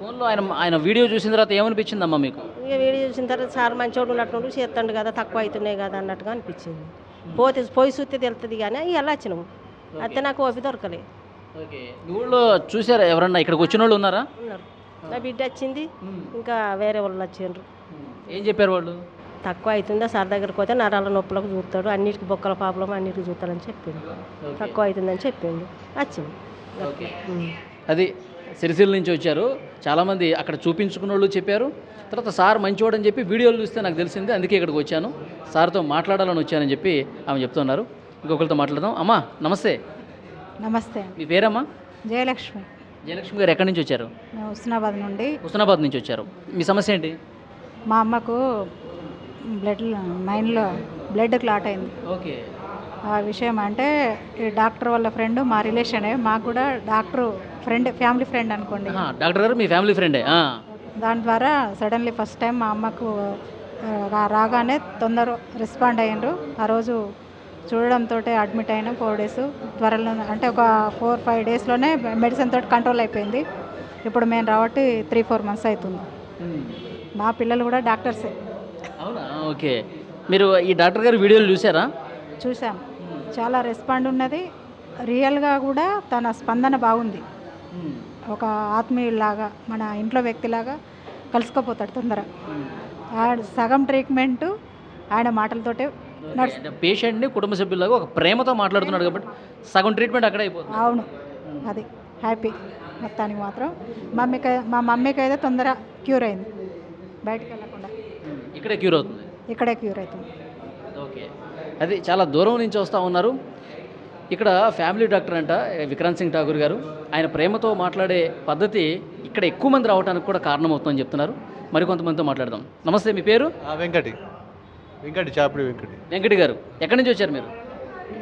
ఫోన్లో ఆయన వీడియో చూసిన తర్వాత ఏమనిపించిందమ్మా మీకు? ఇక వీడియో చూసిన తర్వాత సార్ మంచోడు ఉన్నట్టు చేస్తాడు కదా, తక్కువ అవుతున్నాయి కదా అన్నట్టుగా అనిపించింది. పోయి చూస్తే తెలుస్తుంది కానీ ఎలా వచ్చినాము, అయితే నాకు ఓపి దొరకలే. ఓకే, ఊళ్ళో చూసారా ఎవరన్నా? ఇక్కడికి వచ్చిన వాళ్ళు ఉన్నారా? ఉన్నారు. నా బిడ్డ వచ్చింది, ఇంకా వేరే వాళ్ళు వచ్చిండ్రు. ఏం చెప్పారు వాళ్ళు? తక్కువ అవుతుందా సార్ దగ్గరికి పోతే నరాల నొప్పులకు చూస్తాడు, అన్నిటికీ బొక్కల ప్రాబ్లం అన్నిటికీ చూస్తాడని చెప్పిండు. తక్కువ అవుతుందని చెప్పిండు, వచ్చింది. ఓకే, అది సిరిసిల్ల నుంచి వచ్చారు. చాలామంది అక్కడ చూపించుకున్న వాళ్ళు చెప్పారు. తర్వాత సార్ మంచివాడని చెప్పి వీడియోలు చూస్తే నాకు తెలిసింది, అందుకే ఇక్కడికి వచ్చాను, సార్తో మాట్లాడాలని వచ్చానని చెప్పి ఆమె చెప్తున్నారు. ఇంకొకరితో మాట్లాడదాం. అమ్మా నమస్తే. నమస్తే. మీ పేరమ్మా? జయలక్ష్మి. జయలక్ష్మి గారు ఎక్కడి నుంచి వచ్చారు? మేము హుస్నాబాద్ నుంచి వచ్చారు. మీ సమస్య ఏంటి? మా అమ్మకు మైండ్లో బ్లడ్ క్లాట్ అయింది. ఓకే, ఆ విషయం అంటే ఈ డాక్టర్ వాళ్ళ ఫ్రెండ్, మా రిలేషనే, మాకు కూడా డాక్టర్ ఫ్రెండ్, ఫ్యామిలీ ఫ్రెండ్ అనుకోండి. డాక్టర్ గారు మీ ఫ్యామిలీ ఫ్రెండే? దాని ద్వారా సడన్లీ ఫస్ట్ టైం మా అమ్మకు రాగానే తొందర రెస్పాండ్ అయ్యారు. ఆ రోజు చూడడంతో అడ్మిట్ అయినా 4 days త్వరలో, అంటే ఒక 4-5 daysలోనే మెడిసిన్ తోటి కంట్రోల్ అయిపోయింది. ఇప్పుడు మేము రాబట్టి 3-4 months అవుతుంది. మా పిల్లలు కూడా డాక్టర్సే. అవునా? ఓకే, మీరు ఈ డాక్టర్ గారు వీడియోలు చూసారా? చూసాం, చాలా రెస్పాండ్ ఉన్నది. రియల్గా కూడా తన స్పందన బాగుంది. ఒక ఆత్మీయులాగా, మన ఇంట్లో వ్యక్తిలాగా కలిసిపోతాడు తొందరగా. సగం ట్రీట్మెంట్ ఆయన మాటలతోటే పేషెంట్ని కుటుంబ సభ్యులాగా ఒక ప్రేమతో మాట్లాడుతున్నాడు కాబట్టి సగం ట్రీట్మెంట్ అక్కడే అయిపోతుంది. అవును, అది హ్యాపీ. మొత్తానికి మాత్రం మా మమ్మీకి అయితే తొందర క్యూర్ అయింది, బయటకు వెళ్ళకుండా ఇక్కడే క్యూర్ అవుతుంది. ఓకే, అది చాలా దూరం నుంచి వస్తూ ఉన్నారు. ఇక్కడ ఫ్యామిలీ డాక్టర్ అంట విక్రాంత్ సింగ్ ఠాకూర్ గారు. ఆయన ప్రేమతో మాట్లాడే పద్ధతి ఇక్కడ ఎక్కువ మంది రావడానికి కూడా కారణమవుతుందని చెప్తున్నారు. మరికొంతమందితో మాట్లాడదాం. నమస్తే, మీ పేరు? వెంకటి చాపిడి వెంకటి గారు. ఎక్కడి నుంచి వచ్చారు మీరు?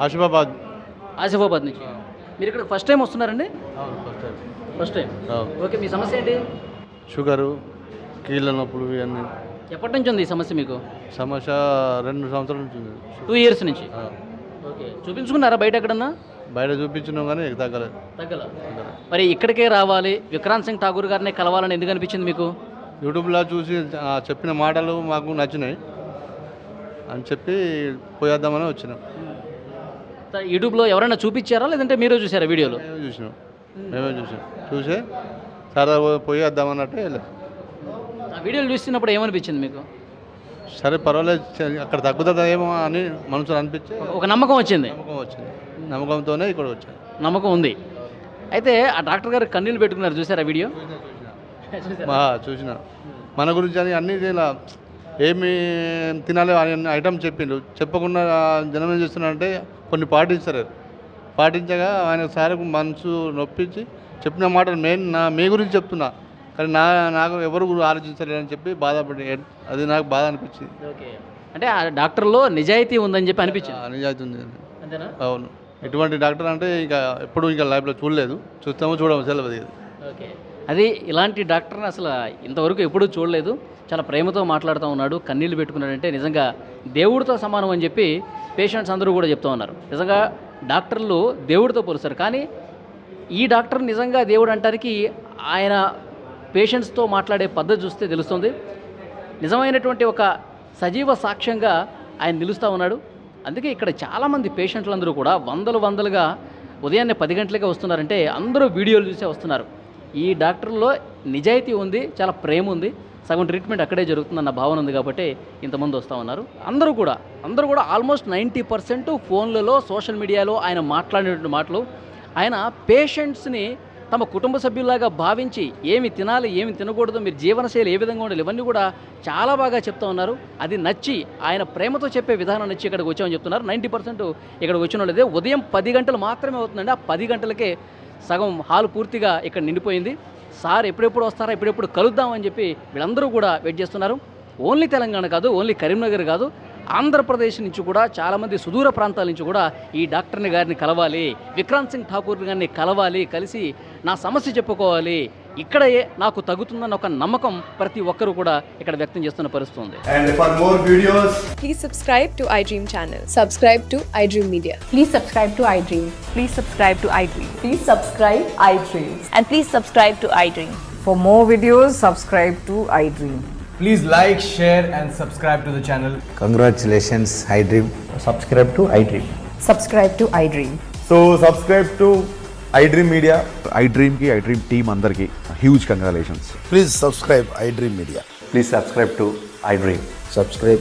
ఆసిఫాబాద్ నుంచి. మీరు ఇక్కడ ఫస్ట్ టైం వస్తున్నారండి? First time. ఓకే, మీ సమస్య ఏంటి? షుగరు, కీళ్ళ నొప్పులు ఇవన్నీ. ఎప్పటి నుంచి ఉంది ఈ సమస్య మీకు? సమస్య 2 సంవత్సరాల నుంచి ఉంది. 2 years నుంచి. ఓకే, చూపించుకున్నారా బయట ఎక్కడన్నా? బయట చూపించినాం కానీ తగ్గలేదు. మరి ఇక్కడికే రావాలి, విక్రాంత్ సింగ్ ఠాకూర్ గారిని కలవాలని ఎందుకు అనిపించింది మీకు? యూట్యూబ్లో చూసి చెప్పిన మాటలు మాకు నచ్చినాయి అని చెప్పి పోయేద్దామని వచ్చినాం. యూట్యూబ్లో ఎవరైనా చూపించారా లేదంటే మీరే చూసారా వీడియోలో? మేమే చూసే సరదా పోయేద్దామన్నట్టు వెళ్ళాం. ఆ వీడియోలు చూస్తున్నప్పుడు ఏమనిపించింది మీకు? సరే పర్వాలేదు, అక్కడ తగ్గుతుందేమో అని మనసులో అనిపించి ఒక నమ్మకం వచ్చింది. నమ్మకంతోనే ఇక్కడ వచ్చాను. నమ్మకం ఉంది. అయితే ఆ డాక్టర్ గారు కన్నీళ్ళు పెట్టుకున్నారు, చూసారా వీడియో? చూసిన మన గురించి అని అన్ని ఇలా ఏమి తినాలి అని ఐటమ్ చెప్పిండు. చెప్పకుండా జనం ఏం చేస్తున్నారంటే కొన్ని పాటించగా ఆయన సార్ మనసు నొప్పించి చెప్పిన మాటలు మీ గురించి చెప్తున్నా, కానీ నాకు ఎవరు ఆలోచించలేదని చెప్పి బాధపడి, అది నాకు బాధ అనిపించింది. ఓకే, అంటే ఆ డాక్టర్లో నిజాయితీ ఉందని చెప్పి అనిపించింది. నిజాయితీ ఉంది. అంతేనా? అవును, ఇటువంటి డాక్టర్ అంటే ఎప్పుడు లైఫ్లో చూడలేదు, చూడము తెలియదు. ఓకే, అది ఇలాంటి డాక్టర్ని అసలు ఇంతవరకు ఎప్పుడూ చూడలేదు. చాలా ప్రేమతో మాట్లాడుతూ ఉన్నాడు, కన్నీళ్ళు పెట్టుకున్నాడంటే నిజంగా దేవుడితో సమానం అని చెప్పి పేషెంట్స్ అందరూ కూడా చెప్తూ ఉన్నారు. నిజంగా డాక్టర్లు దేవుడితో పోలుస్తారు, కానీ ఈ డాక్టర్ నిజంగా దేవుడు అంటానికి ఆయన పేషెంట్స్తో మాట్లాడే పద్ధతి చూస్తే తెలుస్తుంది. నిజమైనటువంటి ఒక సజీవ సాక్ష్యంగా ఆయన నిలుస్తూ ఉన్నాడు. అందుకే ఇక్కడ చాలామంది పేషెంట్లందరూ కూడా వందలుగా ఉదయాన్నే 10 గంటలకే వస్తున్నారంటే అందరూ వీడియోలు చూసే వస్తున్నారు. ఈ డాక్టర్లో నిజాయితీ ఉంది, చాలా ప్రేమ ఉంది, సగం ట్రీట్మెంట్ అక్కడే జరుగుతుందన్న భావన ఉంది కాబట్టి ఇంతమంది వస్తూ ఉన్నారు. అందరూ కూడా ఆల్మోస్ట్ 90% ఫోన్లలో సోషల్ మీడియాలో ఆయన మాట్లాడినటువంటి మాటలు, ఆయన పేషెంట్స్ని తమ కుటుంబ సభ్యుల్లాగా భావించి ఏమి తినాలి, ఏమి తినకూడదు, మీరు జీవనశైలి ఏ విధంగా ఉండాలి, ఇవన్నీ కూడా చాలా బాగా చెప్తూ ఉన్నారు. అది నచ్చి ఆయన ప్రేమతో చెప్పే విధానం నచ్చి ఇక్కడికి వచ్చామని చెప్తున్నారు. 90% ఇక్కడికి వచ్చిన వాళ్ళదే. ఉదయం 10 గంటలు మాత్రమే అవుతుందండి. ఆ 10 గంటలకే సగం హాల్ పూర్తిగా ఇక్కడ నిండిపోయింది. సార్ ఎప్పుడెప్పుడు వస్తారా, ఎప్పుడెప్పుడు కలుద్దామని చెప్పి వీళ్ళందరూ కూడా వెయిట్ చేస్తున్నారు. ఓన్లీ తెలంగాణ కాదు, ఓన్లీ కరీంనగర్ కాదు, ఆంధ్రప్రదేశ్ నుంచి కూడా చాలామంది సుదూర ప్రాంతాల నుంచి కూడా ఈ డాక్టర్ని గారిని కలవాలి, విక్రాంత్ సింగ్ ఠాకూర్ గారిని కలవాలి, కలిసి నా సమస్య చెప్పుకోవాలి, ఇక్కడ నాకు తగ్గుతుందన్న ఒక నమ్మకం ప్రతి ఒక్కరు కూడా ఇక్కడ వ్యక్తం చేస్తున్న పరిస్థితి ఉంది. And for more videos, please subscribe to iDream channel. Subscribe to iDream Media. Please subscribe to iDream. Please subscribe to iDream. Please subscribe iDream. And please subscribe to iDream. For more videos, subscribe to iDream. please like, share and subscribe to the channel. Congratulations, iDream. Subscribe to iDream. Subscribe to iDream. So subscribe to iDream Media. iDream ki iDream team andarki huge congratulations. Please subscribe iDream Media. Please subscribe to iDream. Subscribe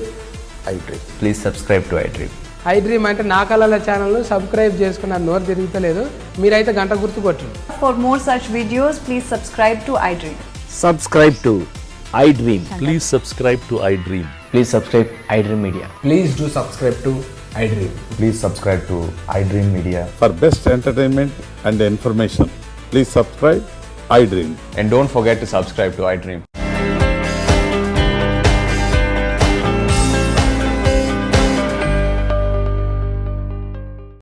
iDream. Please subscribe to iDream. iDream అంటే నా కళల channel subscribe చేసుకున్న నోరు తిరుగుతలేదు, మీరైతే గంట గుర్తు కొట్టండి. For more such videos, please subscribe to iDream. Subscribe to iDream. Please subscribe to iDream. Please subscribe iDream Media. Please do subscribe to iDream. Please subscribe to iDream Media. For best entertainment and information, please subscribe iDream. And don't forget to subscribe to iDream.